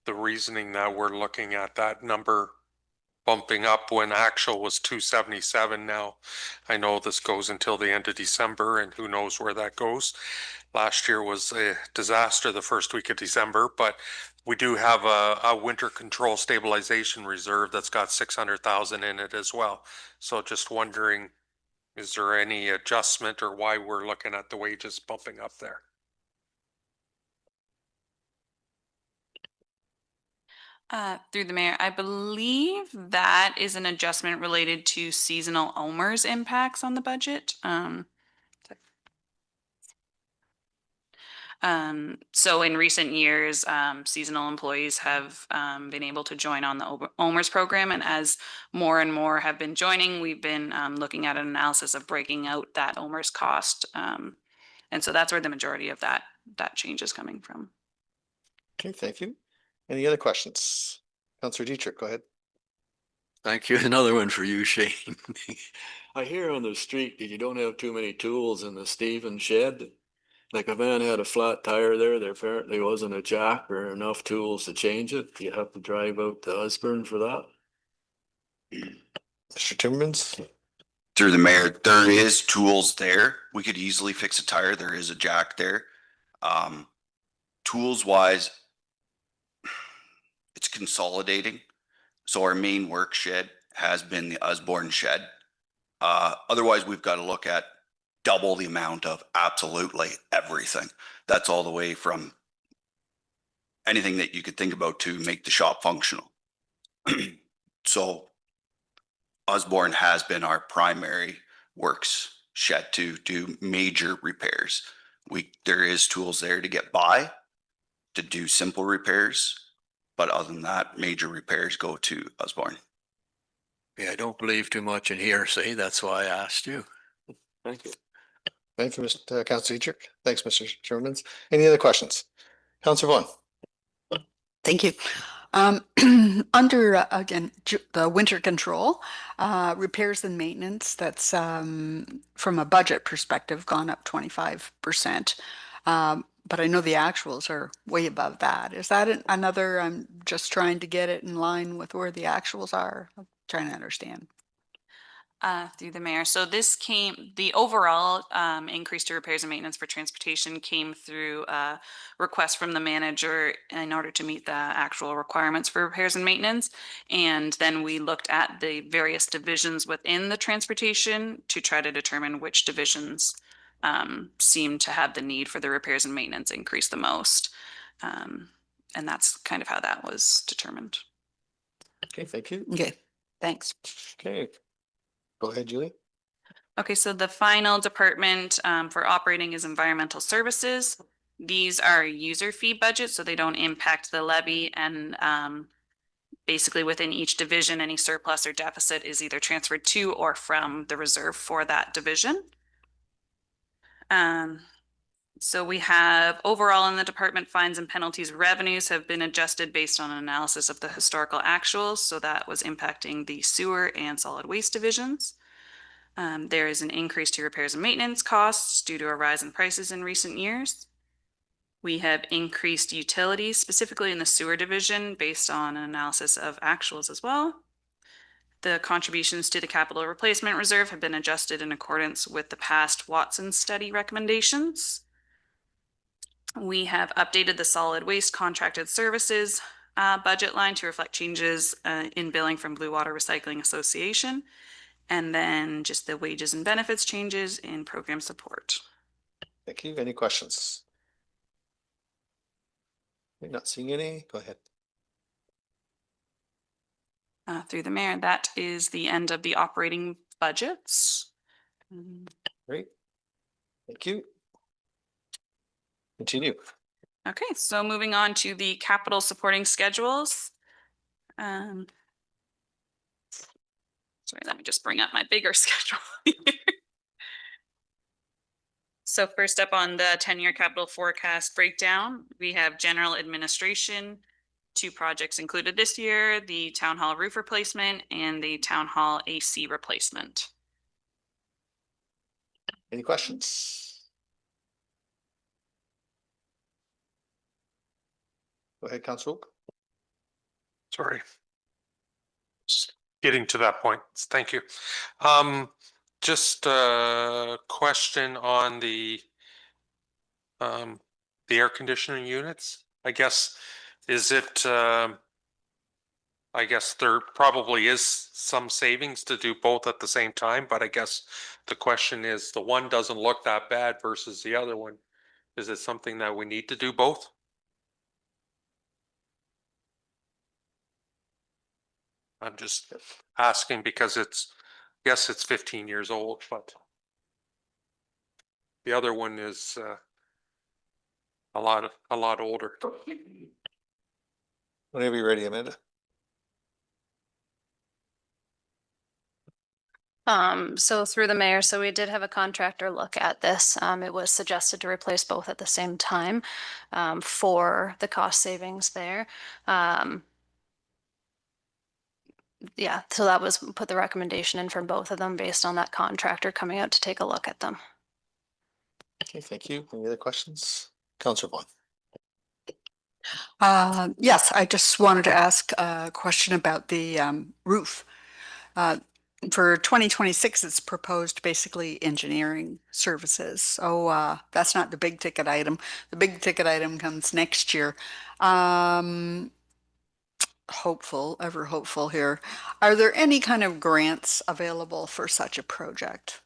reasoning that we're looking at that number bumping up when actual was 277 now. I know this goes until the end of December and who knows where that goes. Last year was a disaster the first week of December, but we do have a winter control stabilization reserve that's got 600,000 in it as well. So just wondering, is there any adjustment or why we're looking at the wages bumping up there? Through the mayor, I believe that is an adjustment related to seasonal OMERS impacts on the budget. So in recent years, seasonal employees have been able to join on the OMERS program. And as more and more have been joining, we've been looking at an analysis of breaking out that OMERS cost. And so that's where the majority of that change is coming from. Okay, thank you. Any other questions? Councillor Dietrich, go ahead. Thank you. Another one for you, Shane. I hear on the street that you don't have too many tools in the Stephen shed. Like a van had a flat tire there apparently wasn't a jack or enough tools to change it. You have to drive out to Osborne for that. Mr. Timmermans? through the mayor, there is tools there. We could easily fix a tire. There is a jack there. Tools wise, it's consolidating. So our main work shed has been the Osborne shed. Otherwise, we've got to look at double the amount of absolutely everything. That's all the way from anything that you could think about to make the shop functional. So Osborne has been our primary works shed to do major repairs. There is tools there to get by, to do simple repairs, but other than that, major repairs go to Osborne. Yeah, I don't believe too much in hearsay. That's why I asked you. Thank you. Thank you, Mr. Councilor Dietrich. Thanks, Mr. Sherman. Any other questions? Councilor Vaughan. Thank you. Under, again, the winter control, repairs and maintenance, that's from a budget perspective, gone up 25%. But I know the actuals are way above that. Is that another, I'm just trying to get it in line with where the actuals are? I'm trying to understand. Through the mayor. So this the overall increase to repairs and maintenance for transportation came through a request from the manager in order to meet the actual requirements for repairs and maintenance. And then we looked at the various divisions within the transportation to try to determine which divisions seem to have the need for the repairs and maintenance increase the most. And that's kind of how that was determined. Okay, thank you. Okay, thanks. Okay. Go ahead, Julie. Okay, so the final department for operating is environmental services. These are user fee budgets, so they don't impact the levy, and basically within each division, any surplus or deficit is either transferred to or from the reserve for that division. So we have overall in the department, fines and penalties revenues have been adjusted based on an analysis of the historical actuals. So that was impacting the sewer and solid waste divisions. There is an increase to repairs and maintenance costs due to a rise in prices in recent years. We have increased utilities, specifically in the sewer division, based on an analysis of actuals as well. The contributions to the capital replacement reserve have been adjusted in accordance with the past Watson study recommendations. We have updated the solid waste contracted services budget line to reflect changes in billing from Blue Water Recycling Association, and then just the wages and benefits changes in program support. Thank you. Any questions? We're not seeing any. Go ahead. Through the mayor, that is the end of the operating budgets. Great. Thank you. Continue. Okay, so moving on to the capital supporting schedules. Sorry, let me just bring up my bigger schedule here. So first up on the 10-year capital forecast breakdown, we have general administration, 2 projects included this year, the town hall roof replacement and the town hall AC replacement. Any questions? Go ahead, Councilor Oak. Sorry. Just getting to that point. Thank you. Just a question on the air conditioning units. I guess, is it, I guess there probably is some savings to do both at the same time, but I guess the question is, the one doesn't look that bad versus the other one. Is it something that we need to do both? I'm just asking because yes, it's 15 years old, but the other one is a lot older. Whenever you're ready, Amanda. So through the mayor, so we did have a contractor look at this. It was suggested to replace both at the same time for the cost savings there. Yeah, so that was put the recommendation in for both of them based on that contractor coming out to take a look at them. Okay, thank you. Any other questions? Councilor Vaughan. Yes, I just wanted to ask a question about the roof. for 2026, it's proposed basically engineering services. So that's not the big ticket item. The big ticket item comes next year. Hopeful, ever hopeful here. Are there any kind of grants available for such a project?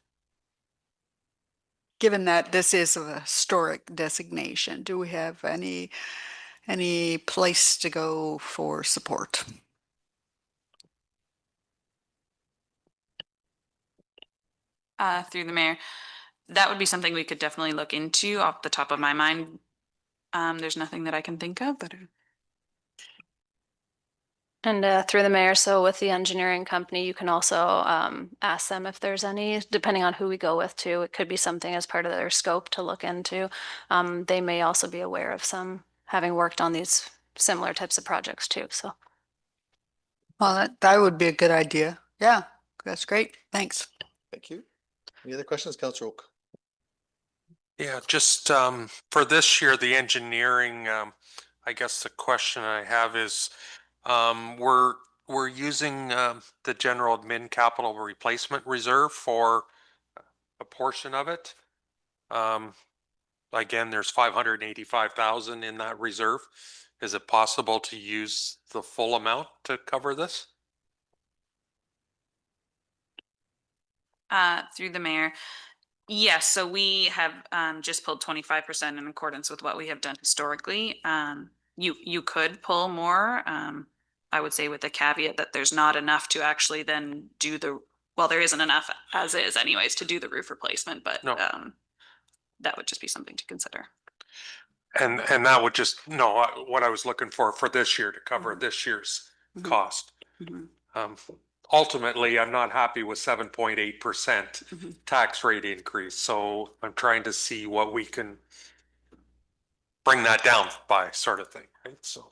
Given that this is a historic designation, do we have any place to go for support? Through the mayor, that would be something we could definitely look into. Off the top of my mind, there's nothing that I can think of, but And through the mayor, so with the engineering company, you can also ask them if there's any, depending on who we go with too. It could be something as part of their scope to look into. They may also be aware of some, having worked on these similar types of projects too, so. Well, that would be a good idea. Yeah, that's great. Thanks. Thank you. Any other questions, Councillor Oak? Yeah, just for this year, the engineering, I guess the question I have is, we're using the general admin capital replacement reserve for a portion of it. Again, there's 585,000 in that reserve. Is it possible to use the full amount to cover this? through the mayor. Yes, so we have just pulled 25% in accordance with what we have done historically. You could pull more. I would say with the caveat that there's not enough to actually then do well, there isn't enough as is anyways to do the roof replacement, but No. That would just be something to consider. And that would just, no, what I was looking for this year to cover this year's cost. Ultimately, I'm not happy with 7.8% tax rate increase, so I'm trying to see what we can bring that down by, sort of thing, right? So,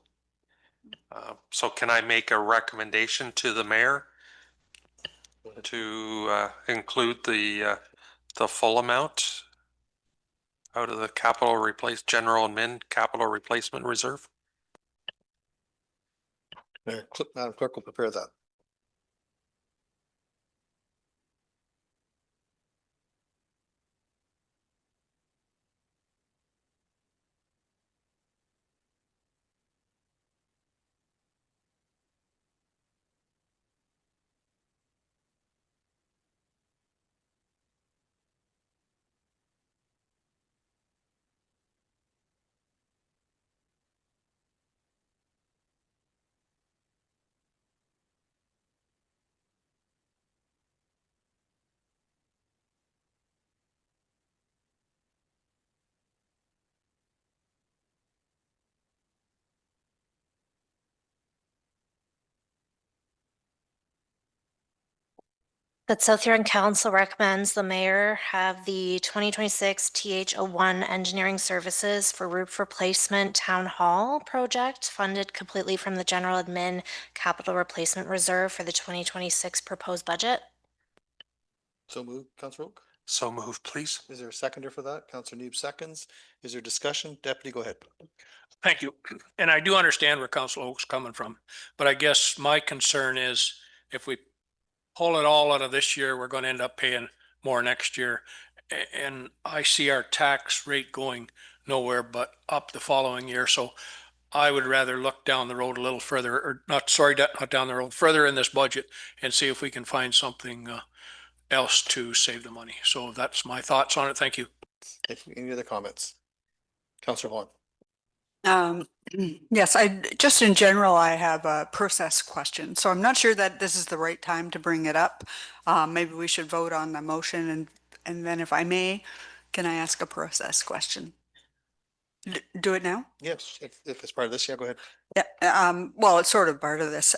so can I make a recommendation to the mayor to include the full amount out of the general admin capital replacement reserve? Madam Clerk will prepare that. That South Huron Council recommends the mayor have the 2026 TH01 engineering services for roof replacement town hall project funded completely from the general admin capital replacement reserve for the 2026 proposed budget. So moved, Councillor Oak. So move, please. Is there a seconder for that? Councillor Neeb seconds. Is there discussion? Deputy, go ahead. Thank you. And I do understand where Councillor Oak's coming from, but I guess my concern is if we pull it all out of this year, we're going to end up paying more next year. And I see our tax rate going nowhere but up the following year. So I would rather look down the road a little further, or not down the road, further in this budget and see if we can find something else to save the money. So that's my thoughts on it. Thank you. Thank you. Any other comments? Councillor Vaughn. Yes, just in general, I have a process question. So I'm not sure that this is the right time to bring it up. Maybe we should vote on the motion and then if I may, can I ask a process question? Do it now? Yes, if it's part of this, yeah, go ahead. Yeah, well, it's sort of part of this.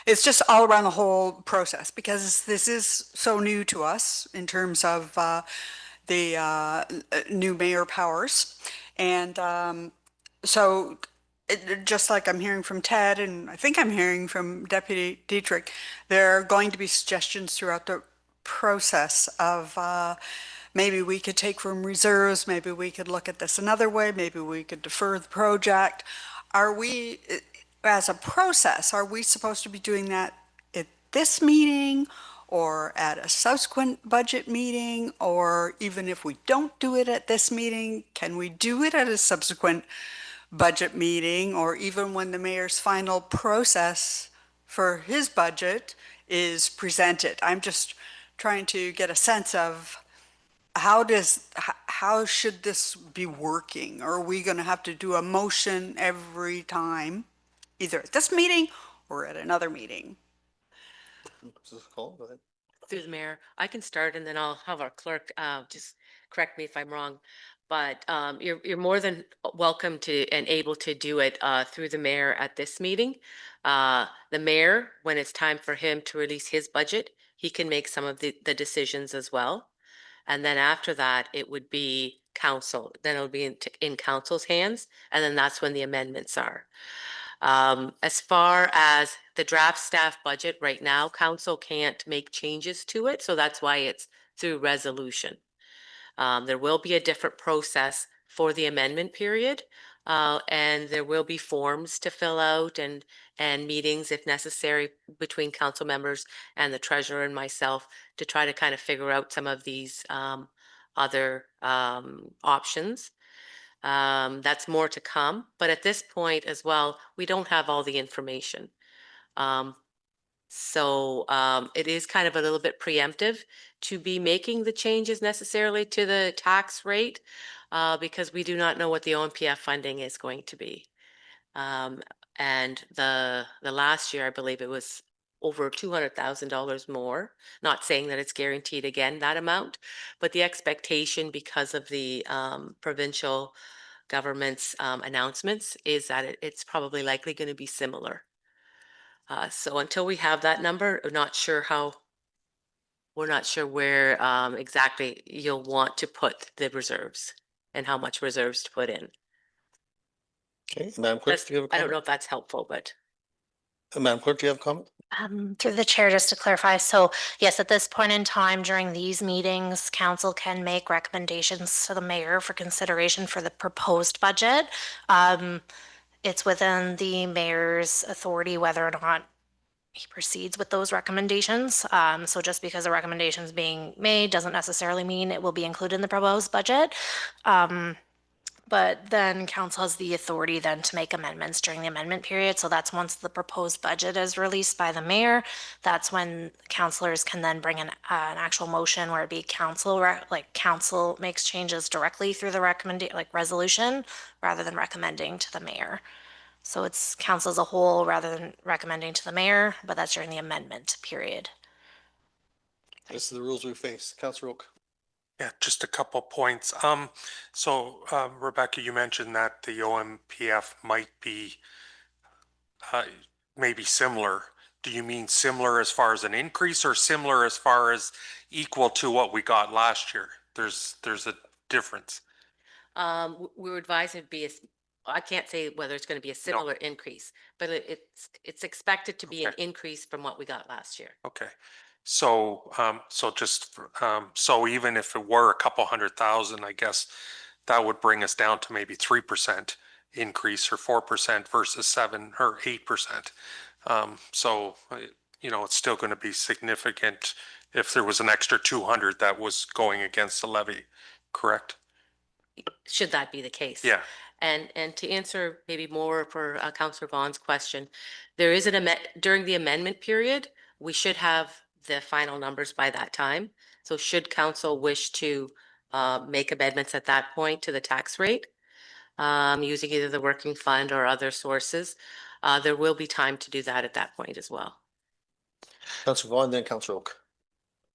It's just all around the whole process because this is so new to us in terms of the new mayor powers. And so just like I'm hearing from Ted, and I think I'm hearing from Deputy Dietrich, there are going to be suggestions throughout the process of maybe we could take from reserves, maybe we could look at this another way, maybe we could defer the project. Are we, as a process, are we supposed to be doing that at this meeting, or at a subsequent budget meeting, or even if we don't do it at this meeting, can we do it at a subsequent budget meeting, or even when the mayor's final process for his budget is presented? I'm just trying to get a sense of how should this be working? Are we going to have to do a motion every time, either at this meeting or at another meeting? Go ahead. Through the mayor, I can start and then I'll have our clerk just correct me if I'm wrong. But you're more than welcome to and able to do it through the mayor at this meeting. The mayor, when it's time for him to release his budget, he can make some of the decisions as well. And then after that, it would be council. Then it'll be in council's hands. And then that's when the amendments are. As far as the draft staff budget right now, council can't make changes to it. So that's why it's through resolution. There will be a different process for the amendment period. And there will be forms to fill out and meetings if necessary between council members and the treasurer and myself to try to kind of figure out some of these other options. That's more to come, but at this point as well, we don't have all the information. So it is kind of a little bit preemptive to be making the changes necessarily to the tax rate because we do not know what the OMPF funding is going to be. And the last year, I believe it was over $200,000 more. Not saying that it's guaranteed again, that amount, but the expectation because of the provincial government's announcements is that it's probably likely going to be similar. So until we have that number, we're not sure where exactly you'll want to put the reserves and how much reserves to put in. Okay, Madam Clerk, do you have a I don't comment? know if that's helpful, but. Madam Clerk, do you have a comment? Through the chair, just to clarify, so yes, at this point in time during these meetings, council can make recommendations to the mayor for consideration for the proposed budget. It's within the mayor's authority whether or not he proceeds with those recommendations. So just because a recommendation is being made doesn't necessarily mean it will be included in the proposed budget. But then council has the authority then to make amendments during the amendment period. So that's once the proposed budget is released by the mayor, that's when councilors can then bring an actual motion where it be council makes changes directly through the resolution rather than recommending to the mayor. So it's council as a whole rather than recommending to the mayor, but that's during the amendment period. This is the rules we face. Councilor Oak. Yeah, just a couple points. So Rebecca, you mentioned that the OMPF might be maybe similar. Do you mean similar as far as an increase or similar as far as equal to what we got last year? There's a difference. We were advised it'd be I can't say whether it's going to be a similar increase, but it's expected to be an increase from what we got last year. Okay. So, so even if it were a couple 100,000, I guess that would bring us down to maybe 3% increase or 4% versus 7 or 8%. So, it's still going to be significant if there was an extra 200 that was going against the levy, correct? Should that be the case? Yeah. And to answer maybe more for Councillor Vaughn's question, there is during the amendment period, we should have the final numbers by that time. So should council wish to make amendments at that point to the tax rate, using either the working fund or other sources, there will be time to do that at that point as well. Councilor Vaughn, then Councilor Oak.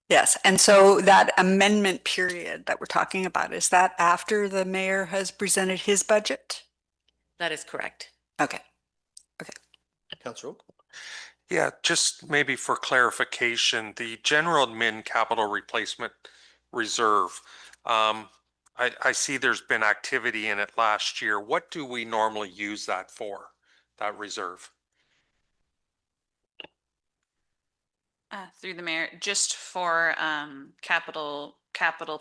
Yes, and so that amendment period that we're talking about, is that after the mayor has presented his budget? That is correct. Okay. Councilor Oak. Yeah, just maybe for clarification, the general admin capital replacement reserve, I see there's been activity in it last year. What do we normally use that for, that reserve? Through the mayor, just for capital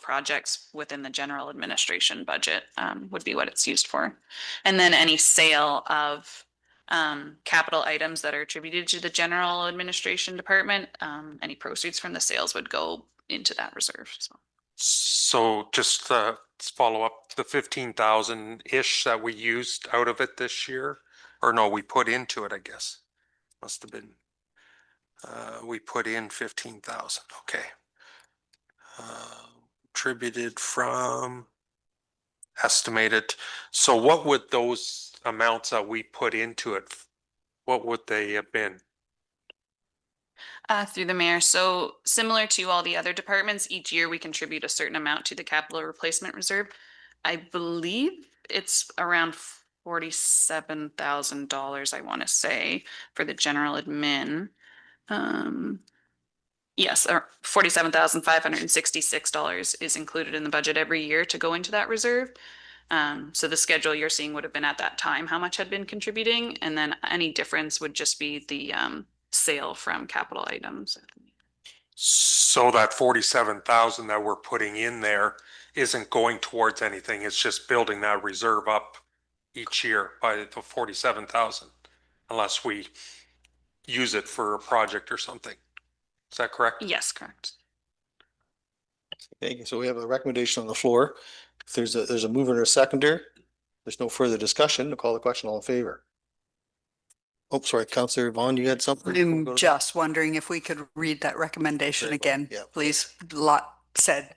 projects within the general administration budget would be what it's used for. And then any sale of capital items that are attributed to the general administration department. Any proceeds from the sales would go into that reserve. So just follow up the 15,000-ish that we used out of it this year, or no, we put into it, I guess. Must have been. We put in 15,000. Okay. Attributed from estimated. So what would those amounts that we put into it, what would they have been? Through the mayor. So similar to all the other departments, each year we contribute a certain amount to the capital replacement reserve. I believe it's around $47,000, I want to say, for the general admin. Yes, $47,566 is included in the budget every year to go into that reserve. So the schedule you're seeing would have been at that time how much had been contributing, and then any difference would just be the sale from capital items. So that 47,000 that we're putting in there isn't going towards anything. It's just building that reserve up each year by the 47,000, unless we use it for a project or something. Is that correct? Yes, correct. Okay, so we have a recommendation on the floor. If there's a mover and a seconder, there's no further discussion. I'll call the question. All in favor? Oh, sorry, Councillor Vaughn, you had something? I'm just wondering if we could read that recommendation Very well, again, yeah. please. Lot said.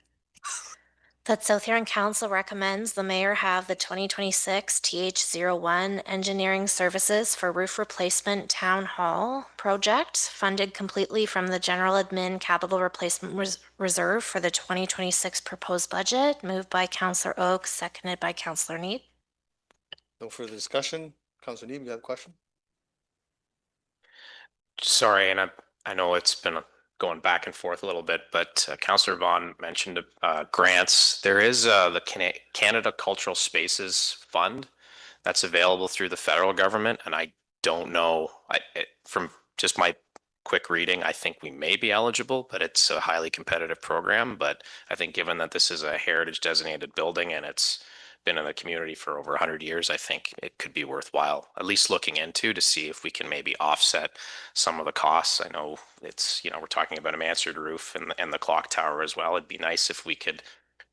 That South Huron Council recommends the mayor have the 2026 TH01 engineering services for roof replacement town hall project funded completely from the general admin capital replacement reserve for the 2026 proposed budget, moved by Councillor Oak, seconded by Councillor Need. No further discussion. Councillor Need, you got a question? Sorry, and I know it's been going back and forth a little bit, but Councillor Vaughn mentioned grants. There is the Canada Cultural Spaces Fund that's available through the federal government, and I don't know, from just my quick reading, I think we may be eligible, but it's a highly competitive program. But I think given that this is a heritage designated building and it's been in the community for over 100 years, I think it could be worthwhile at least looking into to see if we can maybe offset some of the costs. I know it's, we're talking about a mansard roof and the clock tower as well. It'd be nice if we could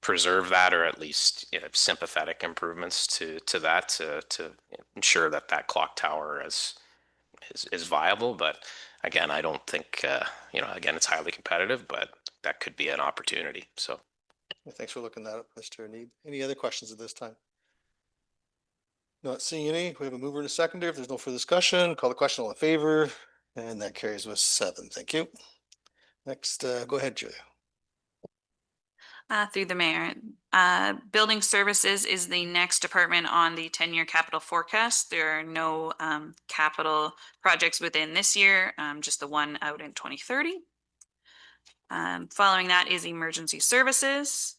preserve that, or at least sympathetic improvements to that to ensure that that clock tower is viable. But again, I don't think, again, it's highly competitive, but that could be an opportunity. So. Thanks for looking that up, Mr. Need. Any other questions at this time? Not seeing any. We have a mover and a seconder. If there's no further discussion, call the question. All in favor, and that carries with 7. Thank you. Next, go ahead, Julia. Through the mayor. Building services is the next department on the 10-year capital forecast. There are no capital projects within this year, just the one out in 2030. Following that is emergency services.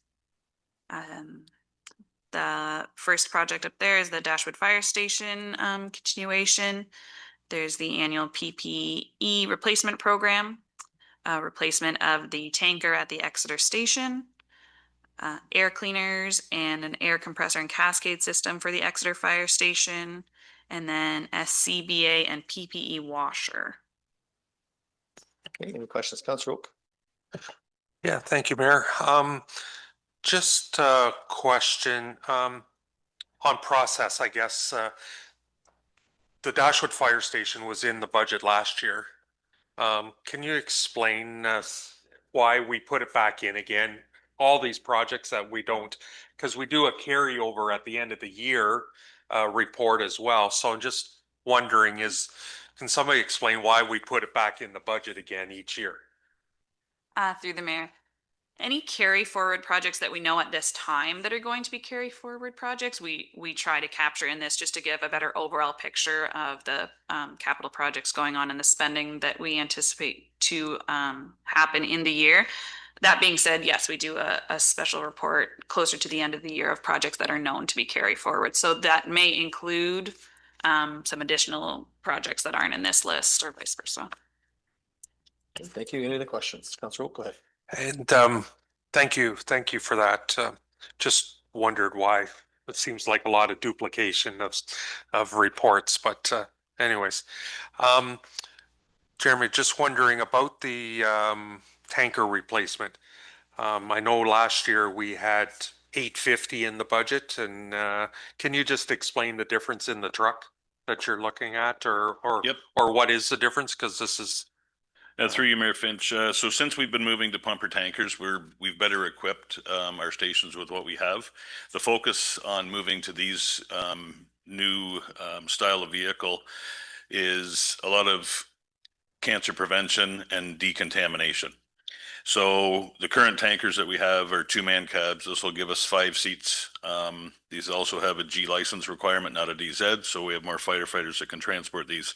The first project up there is the Dashwood Fire Station continuation. There's the annual PPE replacement program, replacement of the tanker at the Exeter Station, air cleaners and an air compressor and cascade system for the Exeter Fire Station, and then a CBA and PPE washer. Okay, any questions, Councillor Oak? Yeah, thank you, Mayor. Just a question on process, I guess. The Dashwood Fire Station was in the budget last year. Can you explain why we put it back in again? All these projects that we don't, because we do a carryover at the end of the year report as well. So I'm just wondering, can somebody explain why we put it back in the budget again each year? Through the mayor. Any carry forward projects that we know at this time that are going to be carry forward projects, we try to capture in this just to give a better overall picture of the capital projects going on and the spending that we anticipate to happen in the year. That being said, yes, we do a special report closer to the end of the year of projects that are known to be carry forward. So that may include some additional projects that aren't in this list or vice versa. Thank you. Any other questions? Councillor Oak, go ahead. And thank you for that. Just wondered why. It seems like a lot of duplication of reports, but anyways, Jeremy, just wondering about the tanker replacement. I know last year we had 850 in the budget, and can you just explain the difference in the truck that you're looking at, or Yep. or what is the difference? Because this is Through you, Mayor Finch. So since we've been moving to pumper tankers, we've better equipped our stations with what we have. The focus on moving to these new style of vehicle is a lot of cancer prevention and decontamination. So the current tankers that we have are 2-man cabs. This will give us 5 seats. These also have a G license requirement, not a DZ. So we have more firefighters that can transport these.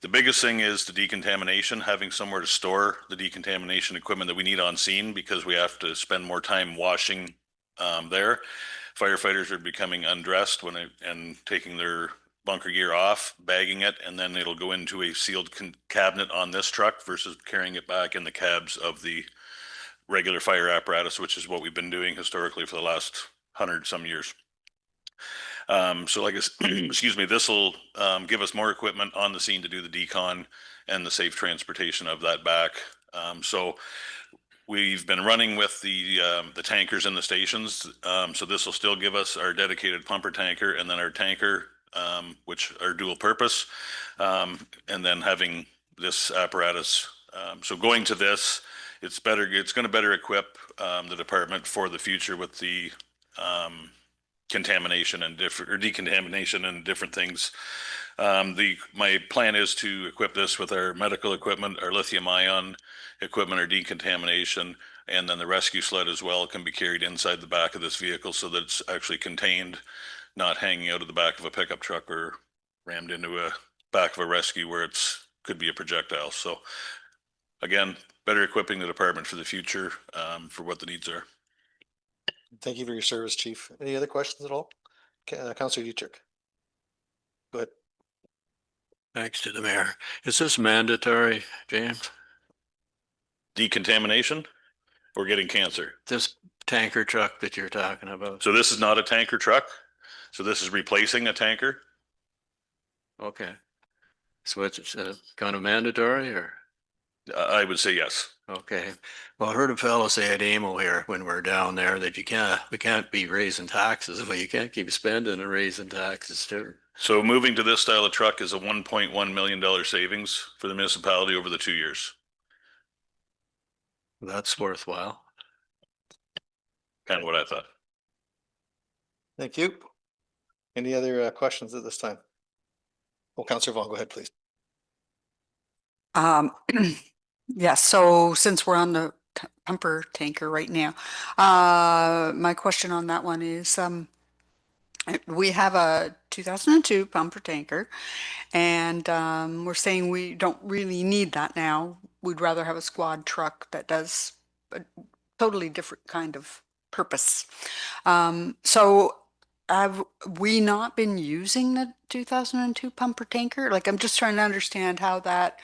The biggest thing is the decontamination, having somewhere to store the decontamination equipment that we need on scene, because we have to spend more time washing there. Firefighters are becoming undressed and taking their bunker gear off, bagging it, and then it'll go into a sealed cabinet on this truck versus carrying it back in the cabs of the regular fire apparatus, which is what we've been doing historically for the last 100-some years. So like, excuse me, this will give us more equipment on the scene to do the decon and the safe transportation of that back. So we've been running with the tankers in the stations. So this will still give us our dedicated pumper tanker and then our tanker, which are dual purpose, and then having this apparatus. So going to this, it's going to better equip the department for the future with the contamination and decontamination and different things. My plan is to equip this with our medical equipment, our lithium ion equipment, our decontamination, and then the rescue sled as well can be carried inside the back of this vehicle so that it's actually contained, not hanging out of the back of a pickup truck or rammed into a back of a rescue where it's could be a projectile. So again, better equipping the department for the future for what the needs are. Thank you for your service, Chief. Any other questions at all? Councillor Dietrich. Go ahead. Thanks to the mayor. Is this mandatory, James? Decontamination or getting cancer? This tanker truck that you're talking about? So this is not a tanker truck. So this is replacing a tanker. Okay. So it's kind of mandatory, or? I would say yes. Okay. Well, I heard a fellow say at AMO here when we're down there that we can't be raising taxes, but you can't keep spending and raising taxes too. So moving to this style of truck is a $1.1 million savings for the municipality over the 2 years. That's worthwhile. Kind of what I thought. Thank you. Any other questions at this time? Well, Councillor Vaughn, go ahead, please. Yes, so since we're on the pumper tanker right now, my question on that one is, we have a 2002 pumper tanker, and we're saying we don't really need that now. We'd rather have a squad truck that does a totally different kind of purpose. So have we not been using the 2002 pumper tanker? Like, I'm just trying to understand how that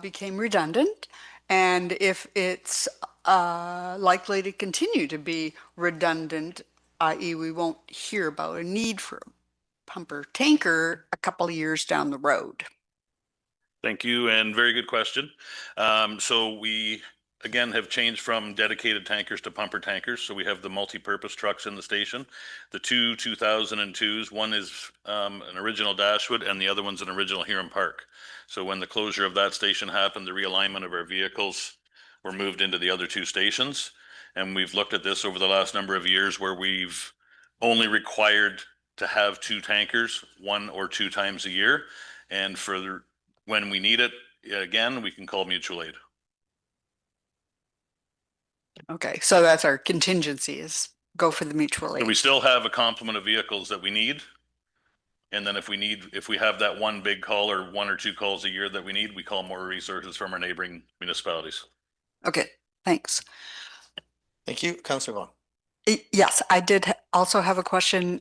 became redundant, and if it's likely to continue to be redundant, i.e. we won't hear about a need for a pumper tanker a couple of years down the road. Thank you, and very good question. So we again have changed from dedicated tankers to pumper tankers. So we have the multi-purpose trucks in the station. The two 2002s, one is an original Dashwood and the other one's an original Huron Park. So when the closure of that station happened, the realignment of our vehicles were moved into the other 2 stations. And we've looked at this over the last number of years where we've only required to have 2 tankers 1 or 2 times a year. And for when we need it, again, we can call mutual aid. Okay, so that's our contingency, is go for the mutual aid. So we still have a complement of vehicles that we need. And then if we have that one big call or 1 or 2 calls a year that we need, we call more resources from our neighboring municipalities. Okay, thanks. Thank you, Councillor Vaughn. Yes, I did also have a question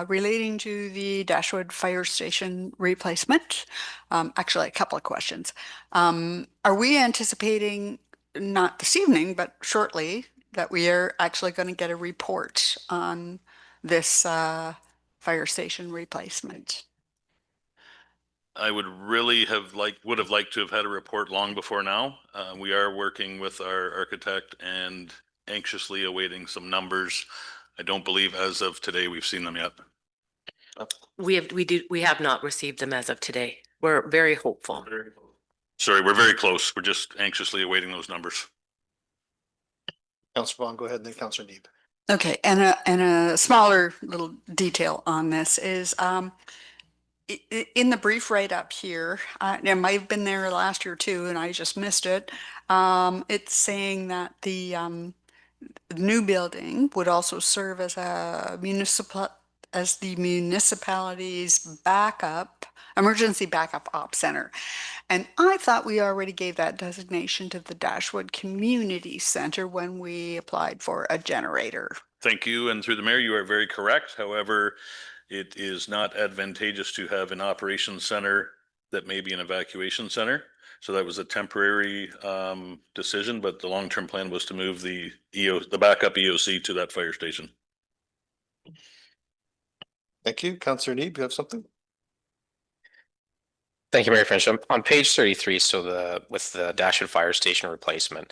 relating to the Dashwood Fire Station replacement. Actually, a couple of questions. Are we anticipating, not this evening, but shortly, that we are actually going to get a report on this fire station replacement? I would really would have liked to have had a report long before now. We are working with our architect and anxiously awaiting some numbers. I don't believe as of today we've seen them yet. We have not received them as of today. We're very hopeful. Sorry, we're very close. We're just anxiously awaiting those numbers. Councillor Vaughn, go ahead, and then Councillor Neeb. Okay, and a smaller little detail on this is in the brief write-up here, it might have been there last year too, and I just missed it. It's saying that the new building would also serve as the municipality's emergency backup op center. And I thought we already gave that designation to the Dashwood Community Center when we applied for a generator. Thank you. And through the mayor, you are very correct. However, it is not advantageous to have an operations center that may be an evacuation center. So that was a temporary decision, but the long-term plan was to move the backup EOC to that fire station. Thank you. Councillor Neeb, you have something? Thank you, Mayor Finch. On page 33, so with the Dashwood Fire Station replacement,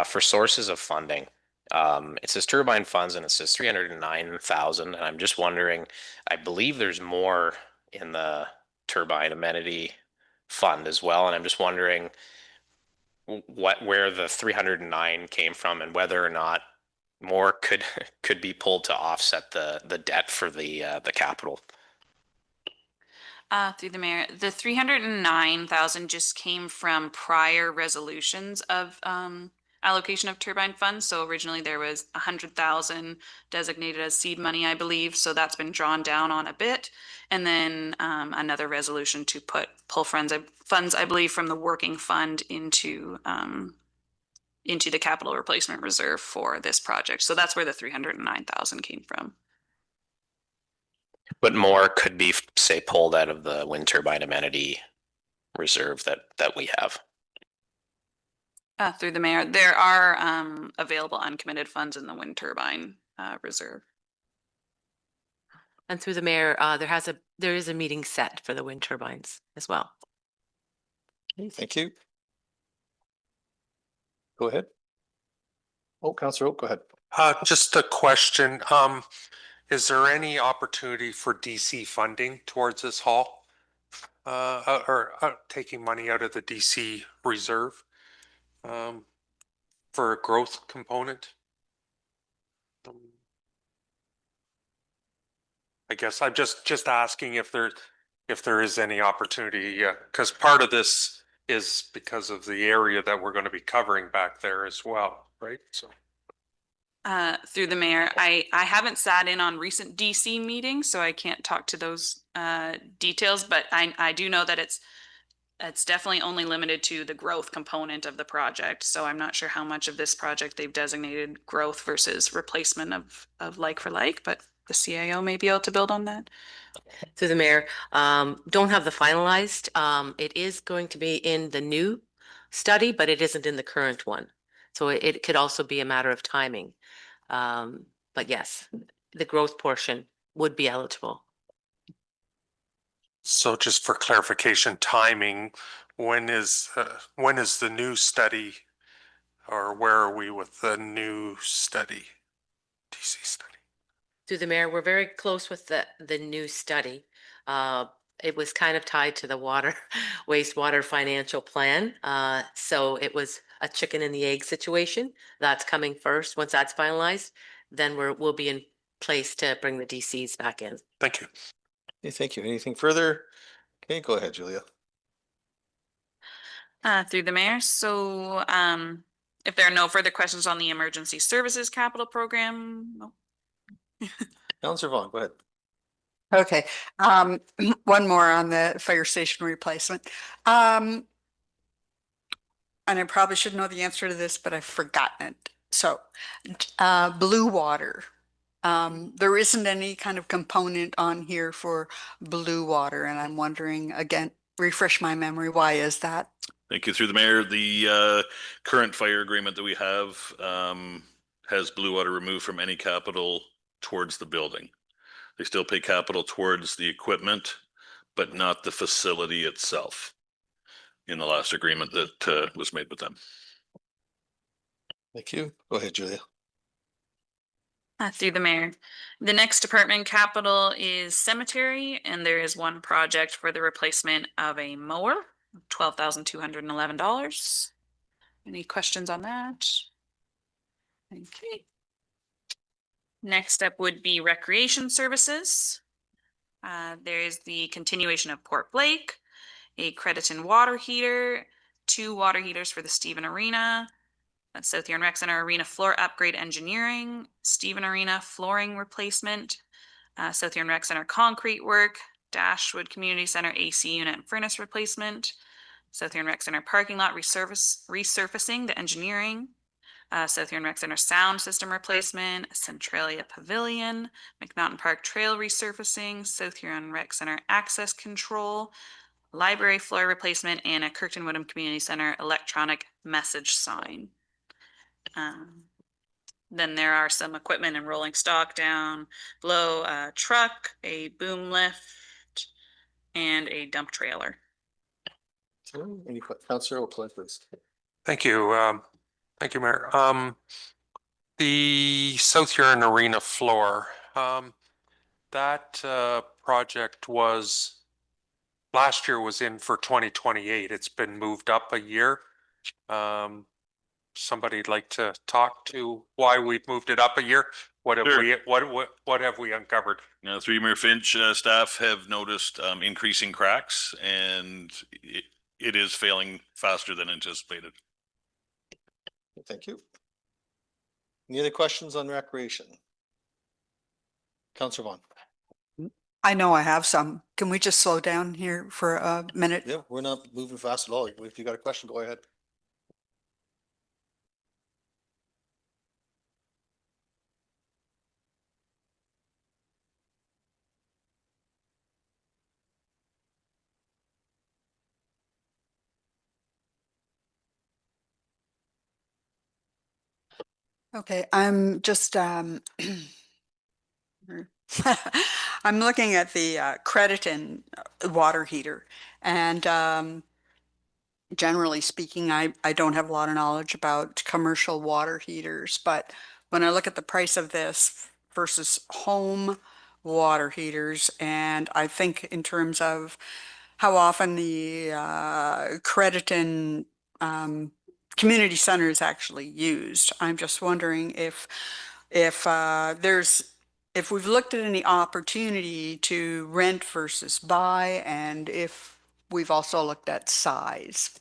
for sources of funding, it says turbine funds and it says 309,000. And I'm just wondering, I believe there's more in the turbine amenity fund as well. And I'm just wondering where the 309 came from and whether or not more could be pulled to offset the debt for the capital. Through the mayor, the 309,000 just came from prior resolutions of allocation of turbine funds. So originally there was 100,000 designated as seed money, I believe. So that's been drawn down on a bit. And then another resolution to pull funds, I believe, from the working fund into the capital replacement reserve for this project. So that's where the 309,000 came from. But more could be, say, pulled out of the wind turbine amenity reserve that we have. Through the mayor, there are available uncommitted funds in the wind turbine reserve. And through the mayor, there is a meeting set for the wind turbines as well. Okay, thank you. Go ahead. Oh, Councillor Oak, go ahead. Just a question. Is there any opportunity for DC funding towards this hall? Or taking money out of the DC reserve for a growth component? I guess I'm just asking if there is any opportunity, because part of this is because of the area that we're going to be covering back there as well, right? So. Through the mayor, I haven't sat in on recent DC meetings, so I can't talk to those details, but I do know that it's definitely only limited to the growth component of the project. So I'm not sure how much of this project they've designated growth versus replacement of like for like, but the CIO may be able to build on that. Through the mayor, don't have the finalized. It is going to be in the new study, but it isn't in the current one. So it could also be a matter of timing. But yes, the growth portion would be eligible. So just for clarification, timing, when is the new study, or where are we with the new study, DC study? Through the mayor, we're very close with the new study. It was kind of tied to the wastewater financial plan. So it was a chicken and the egg situation. That's coming first. Once that's finalized, then we'll be in place to bring the DCs back in. Thank you. Okay, thank you. Anything further? Okay, go ahead, Julia. Through the mayor. So if there are no further questions on the emergency services capital program. No. Councillor Vaughn, go ahead. Okay, one more on the fire station replacement. And I probably should know the answer to this, but I've forgotten it. So, Blue Water. There isn't any kind of component on here for Blue Water, and I'm wondering, again, refresh my memory, why is that? Thank you. Through the mayor, the current fire agreement that we have has Blue Water removed from any capital towards the building. They still pay capital towards the equipment, but not the facility itself in the last agreement that was made with them. Thank you. Go ahead, Julia. Through the mayor. The next department capital is cemetery, and there is one project for the replacement of a mower, $12,211. Any questions on that? Okay. Next up would be recreation services. There is the continuation of Port Blake, a Crediton water heater, 2 water heaters for the Stephen Arena, South Huron Rec Center Arena floor upgrade engineering, Stephen Arena flooring replacement, South Huron Rec Center concrete work, Dashwood Community Center AC unit and furnace replacement, South Huron Rec Center parking lot resurfacing, the engineering, South Huron Rec Center sound system replacement, Centralia Pavilion, McNaughton Park Trail resurfacing, South Huron Rec Center access control, library floor replacement, and a Kirkton Woodham Community Center electronic message sign. Then there are some equipment and rolling stock down below, a truck, a boom lift, and a dump trailer. Any Councillor O'Clair, please. Thank you. Thank you, Mayor. The South Huron Arena floor, that project was last year was in for 2028. It's been moved up a year. Somebody'd like to talk to why we've moved it up a year? What have Sure. what have we uncovered? Through you, Mayor Finch, staff have noticed increasing cracks, and it is failing faster than anticipated. Thank you. Any other questions on recreation? Councillor Vaughn. I know I have some. Can we just slow down here for a minute? Yeah, we're not moving fast at all. If you got a question, go ahead. Okay, I'm just I'm looking at the Crediton water heater, and generally speaking, I don't have a lot of knowledge about commercial water heaters, but when I look at the price of this versus home water heaters, and I think in terms of how often the Crediton community center is actually used, I'm just wondering if we've looked at any opportunity to rent versus buy, and if we've also looked at size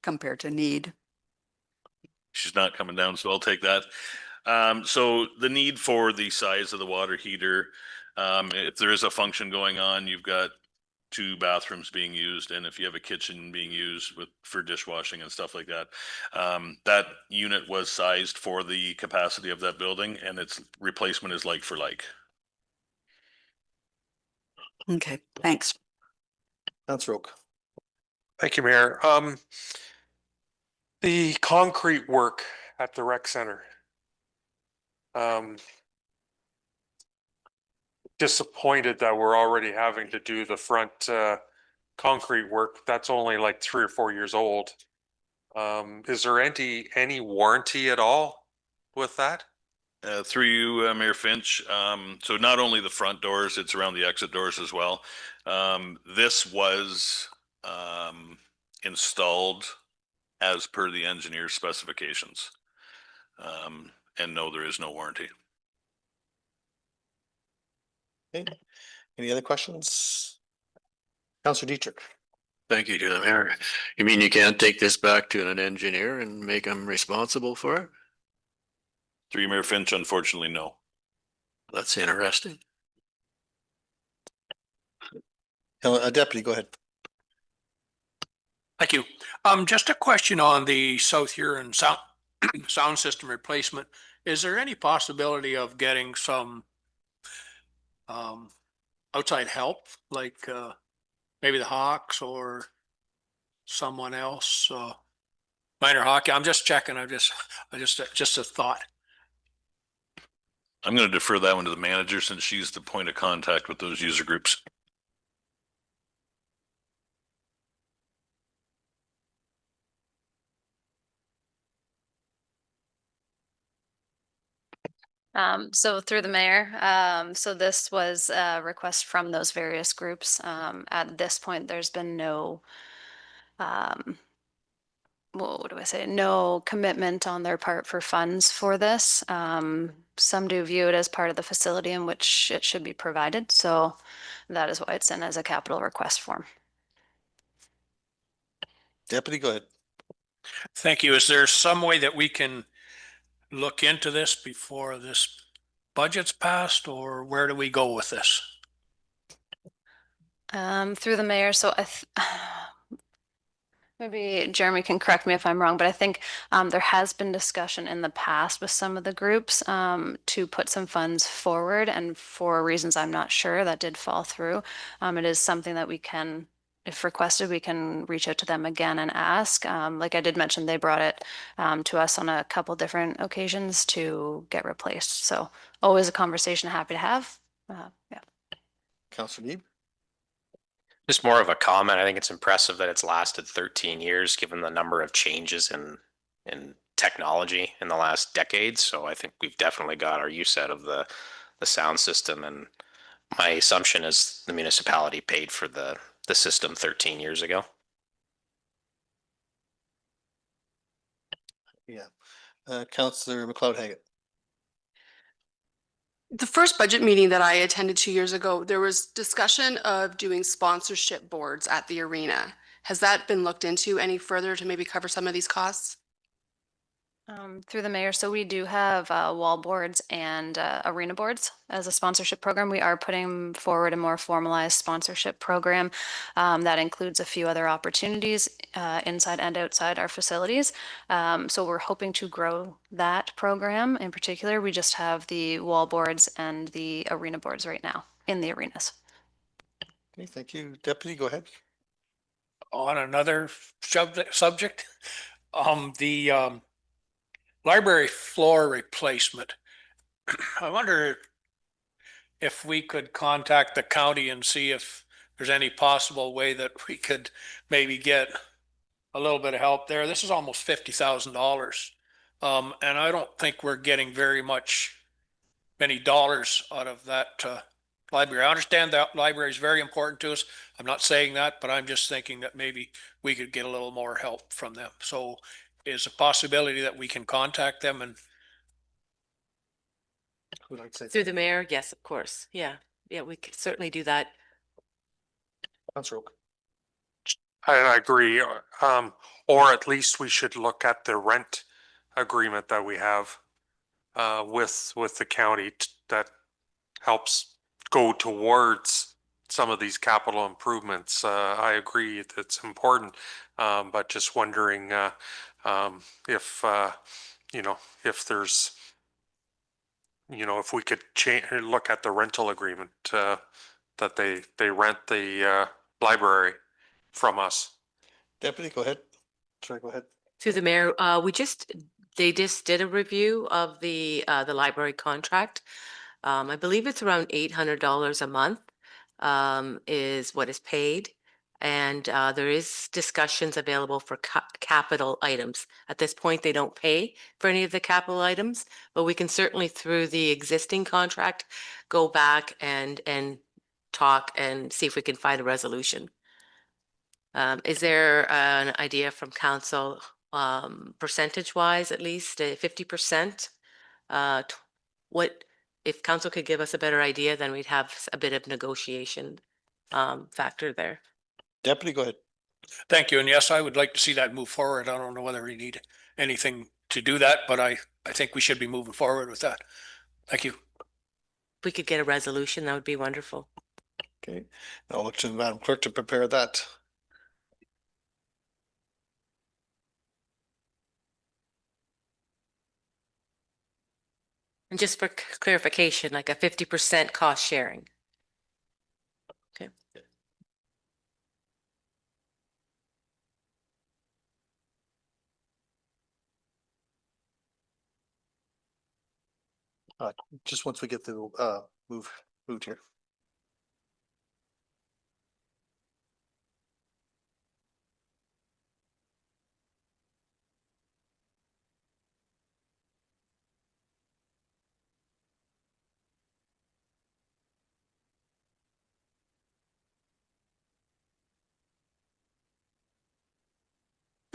compared to need. She's not coming down, so I'll take that. So the need for the size of the water heater, if there is a function going on, you've got 2 bathrooms being used, and if you have a kitchen being used for dishwashing and stuff like that, that unit was sized for the capacity of that building, and its replacement is like for like. Okay, thanks. Councillor Oak. Thank you, Mayor. The concrete work at the rec center. Disappointed that we're already having to do the front concrete work. That's only like 3 or 4 years old. Is there any warranty at all with that? Through you, Mayor Finch. So not only the front doors, it's around the exit doors as well. This was installed as per the engineer's specifications. And no, there is no warranty. Okay. Any other questions? Councillor Dietrich. Thank you to the mayor. You mean you can't take this back to an engineer and make them responsible for it? Through you, Mayor Finch, unfortunately, no. That's interesting. Deputy, go ahead. Thank you. Just a question on the South Huron sound system replacement. Is there any possibility of getting some outside help, like maybe the Hawks or someone else? Minor hockey. I'm just checking. Just a thought. I'm going to defer that one to the manager since she's the point of contact with those user groups. So through the mayor, so this was a request from those various groups. At this point, there's been no, what do I say? No commitment on their part for funds for this. Some do view it as part of the facility in which it should be provided. So that is why it's in as a capital request form. Deputy, go ahead. Thank you. Is there some way that we can look into this before this budget's passed, or where do we go with this? Through the mayor, so maybe Jeremy can correct me if I'm wrong, but I think there has been discussion in the past with some of the groups to put some funds forward, and for reasons I'm not sure, that did fall through. It is something that we can, if requested, we can reach out to them again and ask. Like I did mention, they brought it to us on a couple different occasions to get replaced. So always a conversation happy to have. Yeah. Councillor Neeb? Just more of a comment. I think it's impressive that it's lasted 13 years, given the number of changes in technology in the last decade. So I think we've definitely got our use out of the sound system. And my assumption is the municipality paid for the system 13 years ago. Yeah. Councillor McLeod Haggett? The first budget meeting that I attended 2 years ago, there was discussion of doing sponsorship boards at the arena. Has that been looked into any further to maybe cover some of these costs? Through the mayor, so we do have wall boards and arena boards as a sponsorship program. We are putting forward a more formalized sponsorship program that includes a few other opportunities inside and outside our facilities. So we're hoping to grow that program in particular. We just have the wall boards and the arena boards right now in the arenas. Okay, thank you. Deputy, go ahead. On another subject, the library floor replacement. I wonder if we could contact the county and see if there's any possible way that we could maybe get a little bit of help there. This is almost $50,000. And I don't think we're getting many dollars out of that library. I understand that library is very important to us. I'm not saying that, but I'm just thinking that maybe we could get a little more help from them. So is a possibility that we can contact them and Who'd like to say Through the mayor, yes, of course. Yeah, we could certainly do that. Councillor Oak? I agree. Or at least we should look at the rent agreement that we have with the county that helps go towards some of these capital improvements. I agree it's important, but just wondering if if there's if we could look at the rental agreement that they rent the library from us. Deputy, go ahead. Sorry, go ahead. Through the mayor, they just did a review of the library contract. I believe it's around $800 a month is what is paid. And there is discussions available for capital items. At this point, they don't pay for any of the capital items, but we can certainly, through the existing contract, go back and talk and see if we can find a resolution. Is there an idea from council, percentage wise, at least 50%? What if council could give us a better idea, then we'd have a bit of negotiation factor there. Deputy, go ahead. thank you. And yes, I would like to see that move forward. I don't know whether we need anything to do that, but I think we should be moving forward with that. Thank you. If we could get a resolution, that would be wonderful. Okay, I'll look to Madam Clerk to prepare that. And just for clarification, like a 50% cost sharing. Okay. Just once we get the moved here.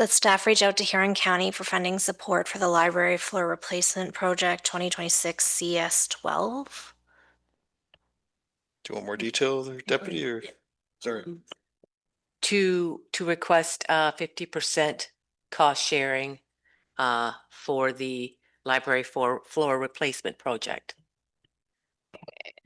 That staff reach out to Huron County for funding support for the library floor replacement project 2026 CS 12. Do you want more detail there, Deputy, or? Sorry. To request 50% cost sharing for the library floor replacement project.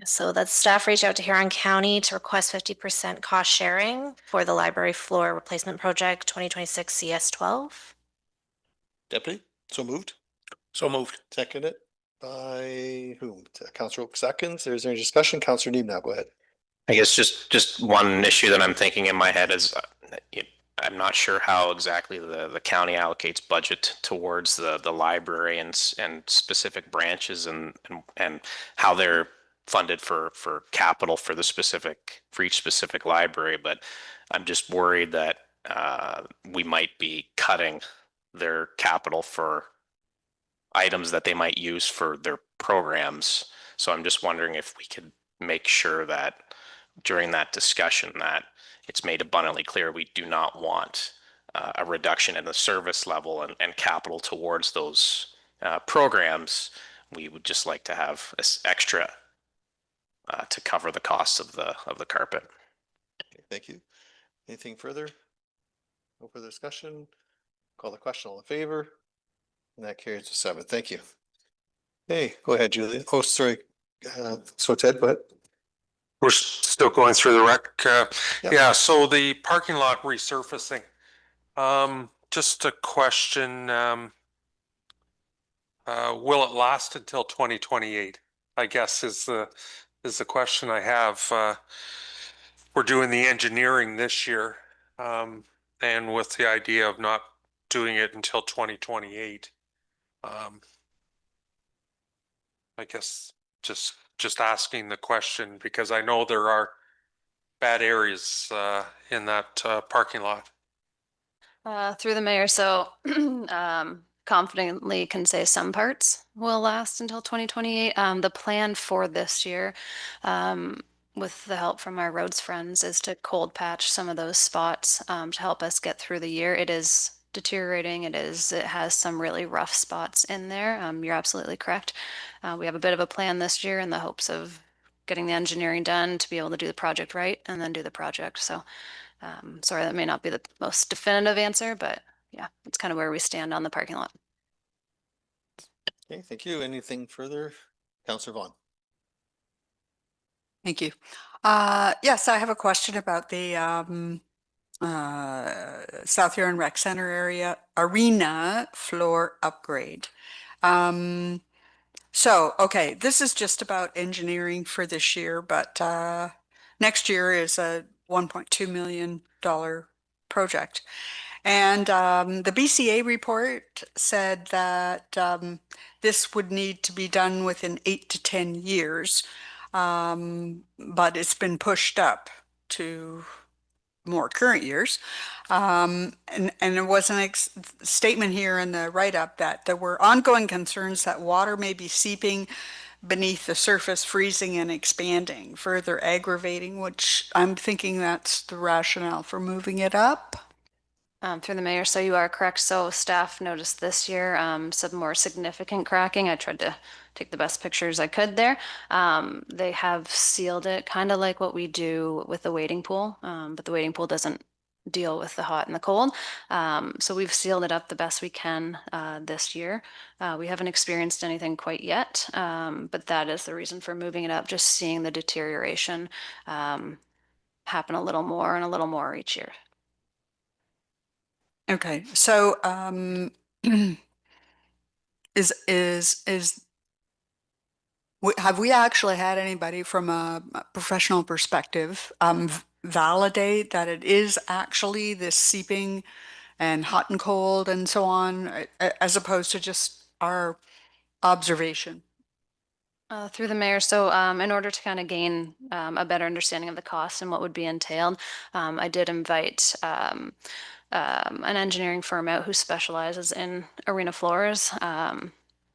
So that staff reach out to Huron County to request 50% cost sharing for the library floor replacement project 2026 CS 12. Deputy, so moved. So moved. Seconded by whom? Councillor Oak seconds. Is there any discussion? Councillor Neem now, go ahead. I guess just one issue that I'm thinking in my head is I'm not sure how exactly the county allocates budget towards the library and specific branches and how they're funded for capital for each specific library. But I'm just worried that we might be cutting their capital for items that they might use for their programs. So I'm just wondering if we could make sure that during that discussion that it's made abundantly clear we do not want a reduction in the service level and capital towards those programs. We would just like to have this extra to cover the costs of the carpet. Okay, thank you. Anything further? No further discussion? Call the question. All in favor? And that carries to 7. Thank you. Hey, go ahead, Julia. Oh, sorry. So Ted, go ahead. We're still going through the rec. Yep. Yeah, so the parking lot resurfacing. Just a question. Will it last until 2028? I guess is the question I have. We're doing the engineering this year, and with the idea of not doing it until 2028. I guess just asking the question because I know there are bad areas in that parking lot. Through the mayor, so confidently can say some parts will last until 2028. The plan for this year, with the help from our roads friends, is to cold patch some of those spots to help us get through the year. It is deteriorating. It has some really rough spots in there. You're absolutely correct. We have a bit of a plan this year in the hopes of getting the engineering done to be able to do the project right and then do the project. So sorry, that may not be the most definitive answer, but yeah, it's kind of where we stand on the parking lot. Okay, thank you. Anything further? Councillor Vaughn. Thank you. Yes, I have a question about the South Huron Rec Center area arena floor upgrade. Okay, this is just about engineering for this year, but next year is a $1.2 million project. And the BCA report said that this would need to be done within 8 to 10 years, but it's been pushed up to more current years. And there was a statement here in the write-up that there were ongoing concerns that water may be seeping beneath the surface, freezing and expanding, further aggravating, which I'm thinking that's the rationale for moving it up. Through the mayor, so you are correct. So staff noticed this year some more significant cracking. I tried to take the best pictures I could there. They have sealed it kind of like what we do with the wading pool, but the wading pool doesn't deal with the hot and the cold. So we've sealed it up the best we can this year. We haven't experienced anything quite yet, but that is the reason for moving it up, just seeing the deterioration happen a little more and a little more each year. Okay, so have we actually had anybody from a professional perspective validate that it is actually this seeping and hot and cold and so on, as opposed to just our observation? Through the mayor, so in order to kind of gain a better understanding of the cost and what would be entailed, I did invite an engineering firm out who specializes in arena floors.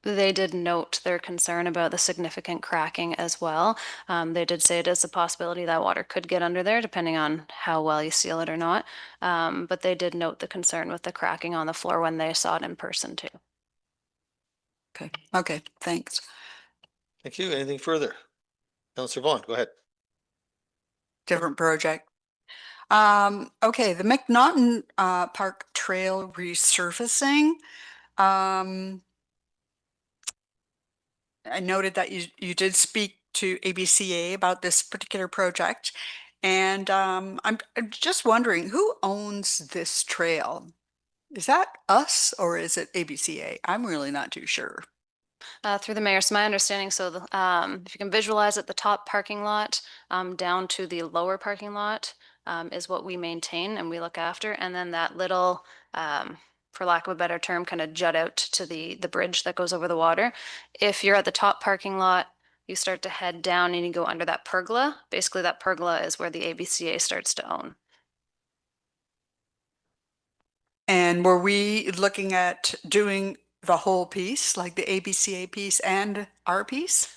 they did note their concern about the significant cracking as well. They did say it is a possibility that water could get under there depending on how well you seal it or not. But they did note the concern with the cracking on the floor when they saw it in person too. Okay, okay, thanks. Thank you. Anything further? Councillor Vaughn, go ahead. Different project. Okay, the McNaughton Park Trail resurfacing. I noted that you did speak to ABCA about this particular project. And I'm just wondering, who owns this trail? Is that us or is it ABCA? I'm really not too sure. Through the mayor, so my understanding, so if you can visualize it, the top parking lot down to the lower parking lot is what we maintain and we look after. And then that little, for lack of a better term, kind of jut out to the bridge that goes over the water. If you're at the top parking lot, you start to head down and you go under that pergola. Basically, that pergola is where the ABCA starts to own. And were we looking at doing the whole piece, like the ABCA piece and our piece?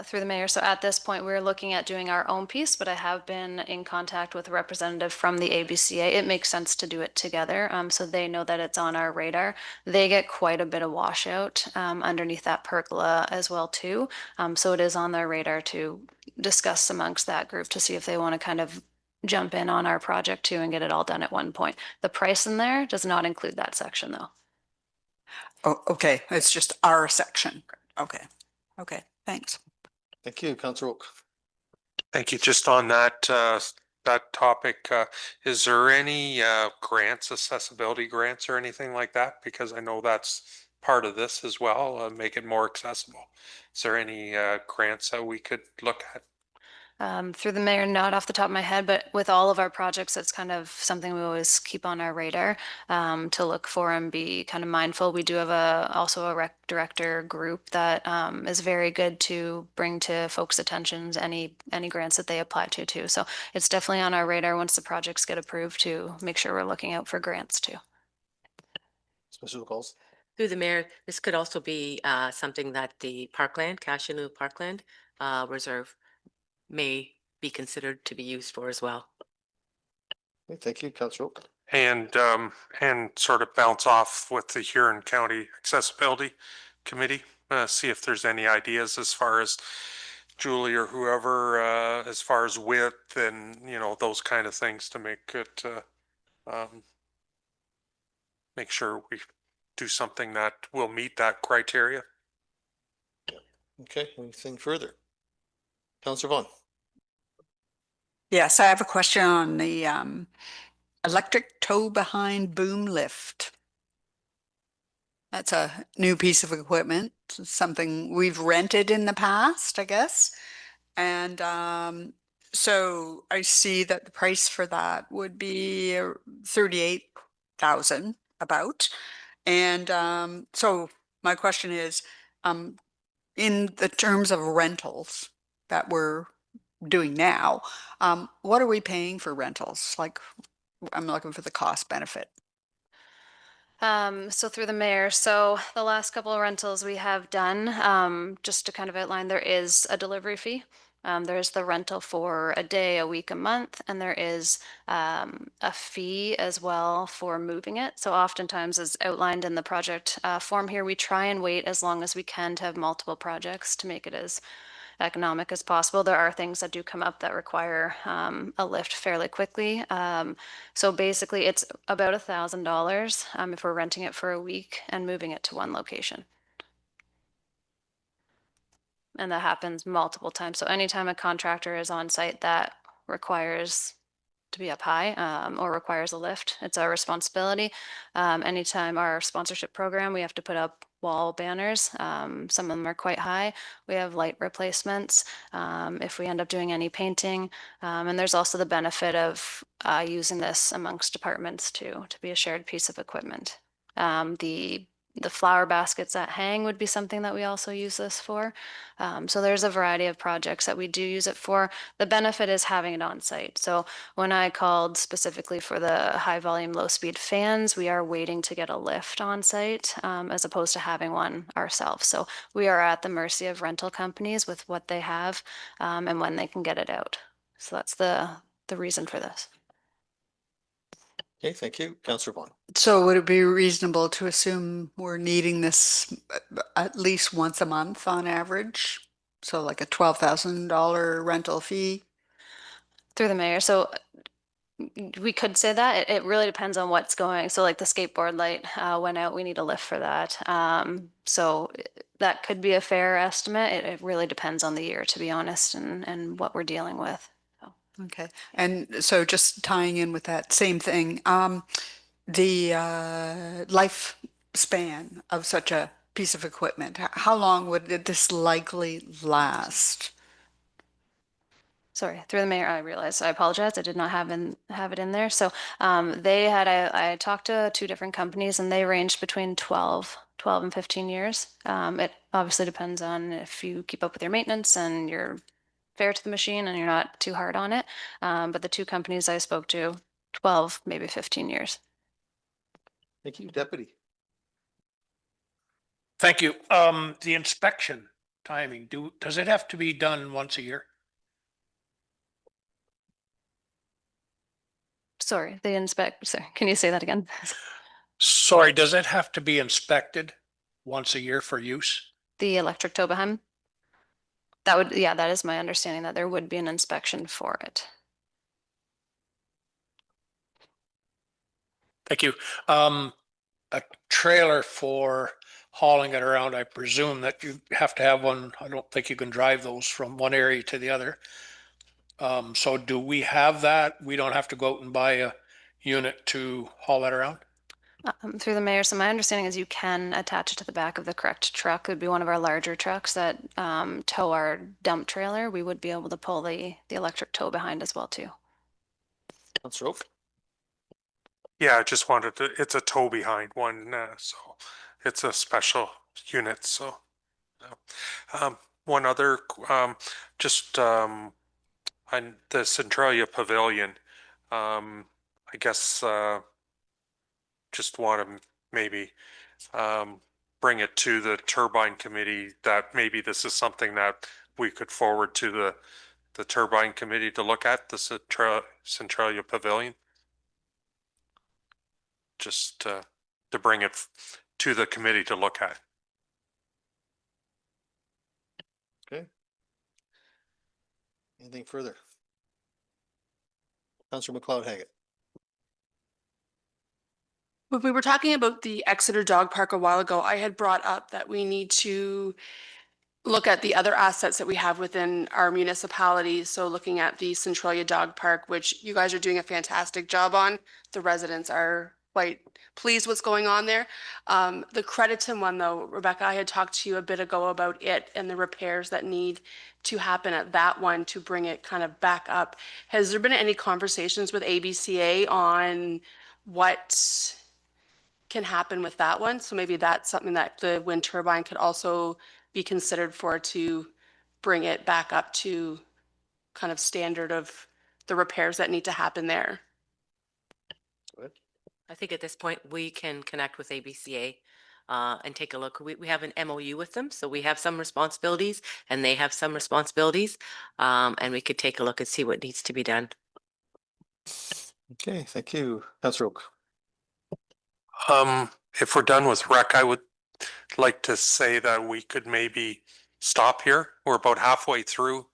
Through the mayor, so at this point, we're looking at doing our own piece, but I have been in contact with a representative from the ABCA. It makes sense to do it together, so they know that it's on our radar. They get quite a bit of washout underneath that pergola as well too, so it is on their radar to discuss amongst that group to see if they want to kind of jump in on our project too and get it all done at one point. The price in there does not include that section though. Oh, okay, it's just our section. Okay, okay. Thanks. Thank you, Councillor Oak. Thank you. Just on that that topic, is there any grants, accessibility grants or anything like that? Because I know that's part of this as well, make it more accessible. Is there any grants that we could look at? Through the mayor, not off the top of my head, but with all of our projects, it's kind of something we always keep on our radar to look for and be kind of mindful. We do have also a rec director group that is very good to bring to folks' attentions any grants that they apply to too. So it's definitely on our radar once the projects get approved to make sure we're looking out for grants too. Special calls. Through the mayor, this could also be something that the Parkland, Cashew Parkland Reserve may be considered to be used for as well. Okay, thank you, Councillor Oak. And sort of bounce off with the Huron County Accessibility Committee, see if there's any ideas as far as Julie or whoever, as far as width and, you know, those kind of things to make it, make sure we do something that will meet that criteria. Okay, anything further? Councillor Vaughn. Yes, I have a question on the electric tow behind boom lift. That's a new piece of equipment, something we've rented in the past, I guess. And so I see that the price for that would be 38,000 about. And so my question is, in the terms of rentals that we're doing now, what are we paying for rentals? Like, I'm looking for the cost benefit. So through the mayor, so the last couple of rentals we have done, just to kind of outline, there is a delivery fee. There's the rental for a day, a week, a month, and there is a fee as well for moving it. So oftentimes, as outlined in the project form here, we try and wait as long as we can to have multiple projects to make it as economic as possible. There are things that do come up that require a lift fairly quickly. So basically it's about $1,000 if we're renting it for a week and moving it to one location. And that happens multiple times. So anytime a contractor is on site that requires to be up high or requires a lift, it's our responsibility. Anytime our sponsorship program, we have to put up wall banners. Some of them are quite high. We have light replacements if we end up doing any painting. And there's also the benefit of using this amongst departments to be a shared piece of equipment. The the flower baskets that hang would be something that we also use this for. So there's a variety of projects that we do use it for. The benefit is having it on site. So when I called specifically for the high volume, low speed fans, we are waiting to get a lift on site as opposed to having one ourselves. So we are at the mercy of rental companies with what they have and when they can get it out. So that's the reason for this. Okay, thank you. Councillor Vaughn. So would it be reasonable to assume we're needing this at least once a month on average? So like a $12,000 rental fee? Through the mayor. So we could say that. It really depends on what's going. So like the skateboard light went out, we need a lift for that. So that could be a fair estimate. It really depends on the year, to be honest, and what we're dealing with. Okay. And so just tying in with that same thing, the lifespan of such a piece of equipment, how long would this likely last? Sorry, through the mayor, I realized, I apologize. I did not have it in there. So I talked to two different companies and they ranged between 12 and 15 years. It obviously depends on if you keep up with your maintenance and you're fair to the machine and you're not too hard on it. But the two companies I spoke to, 12, maybe 15 years. Thank you, Deputy. Thank you. The inspection timing, does it have to be done once a year? Sorry, sorry, can you say that again? Sorry, does it have to be inspected once a year for use? The electric tow behind? That is my understanding that there would be an inspection for it. Thank you. A trailer for hauling it around, I presume that you have to have one. I don't think you can drive those from one area to the other. So do we have that? We don't have to go out and buy a unit to haul that around? Through the mayor, so my understanding is you can attach it to the back of the correct truck. It would be one of our larger trucks that tow our dump trailer. We would be able to pull the electric tow behind as well too. Councillor Oak. Yeah, I just wanted to, it's a tow behind one, so it's a special unit, so. One other, just on the Centralia Pavilion, I guess just want to maybe bring it to the turbine committee that maybe this is something that we could forward to the turbine committee to look at, the Centralia Pavilion. Just to bring it to the committee to look at. Okay. Anything further? Councillor McLeod-Haggett. When we were talking about the Exeter Dog Park a while ago, I had brought up that we need to look at the other assets that we have within our municipality. So looking at the Centralia Dog Park, which you guys are doing a fantastic job on. The residents are quite pleased what's going on there. The Crediton one though, Rebecca, I had talked to you a bit ago about it and the repairs that need to happen at that one to bring it kind of back up. Has there been any conversations with ABCA on what can happen with that one? So maybe that's something that the wind turbine could also be considered for, to bring it back up to kind of standard of the repairs that need to happen there. I think at this point we can connect with ABCA and take a look. We have an MOU with them, so we have some responsibilities and they have some responsibilities, and we could take a look and see what needs to be done. Okay, thank you. Councillor Oak. If we're done with rec, I would like to say that we could maybe stop here. We're about halfway through.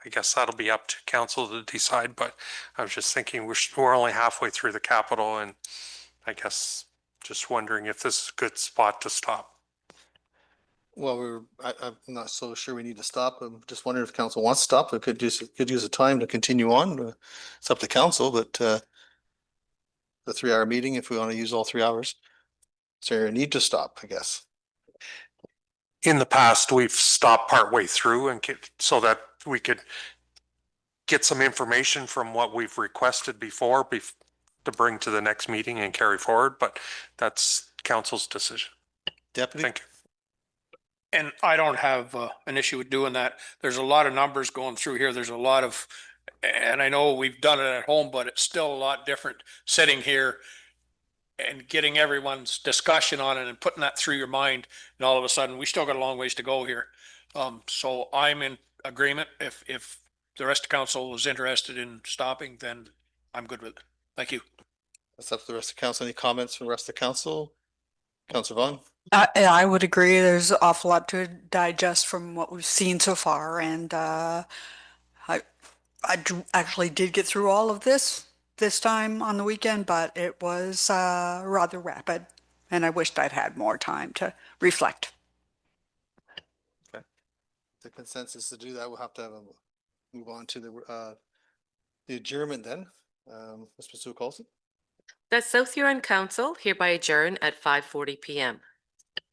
I guess that'll be up to council to decide, but I was just thinking we're only halfway through the capital, and I guess just wondering if this is a good spot to stop. Well, I'm not so sure we need to stop. I'm just wondering if council wants to stop. We could use the time to continue on. It's up to council, but the 3-hour meeting, if we want to use all 3 hours. Is there a need to stop, I guess? In the past, we've stopped partway through and so that we could get some information from what we've requested before to bring to the next meeting and carry forward, but that's council's decision. Deputy? Thank you. And I don't have an issue with doing that. There's a lot of numbers going through here. There's a lot of, and I know we've done it at home, but it's still a lot different sitting here and getting everyone's discussion on it and putting that through your mind. And all of a sudden, we still got a long ways to go here. So I'm in agreement. If the rest of council is interested in stopping, then I'm good with it. Thank you. That's up to the rest of council. Any comments from the rest of council? Councilor Vaughn? I would agree. There's an awful lot to digest from what we've seen so far, and actually did get through all of this time on the weekend, but it was rather rapid, and I wished I'd had more time to reflect. Okay. The consensus to do that, we'll have to move on to the adjournment then. Mr. Sue Colson? The South Huron Council hereby adjourn at 5:40 PM.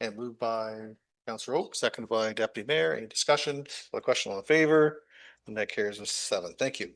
And moved by Councilor Oak, seconded by Deputy Mayor. Any discussion? A question on the favor? And that carries with 7. Thank you.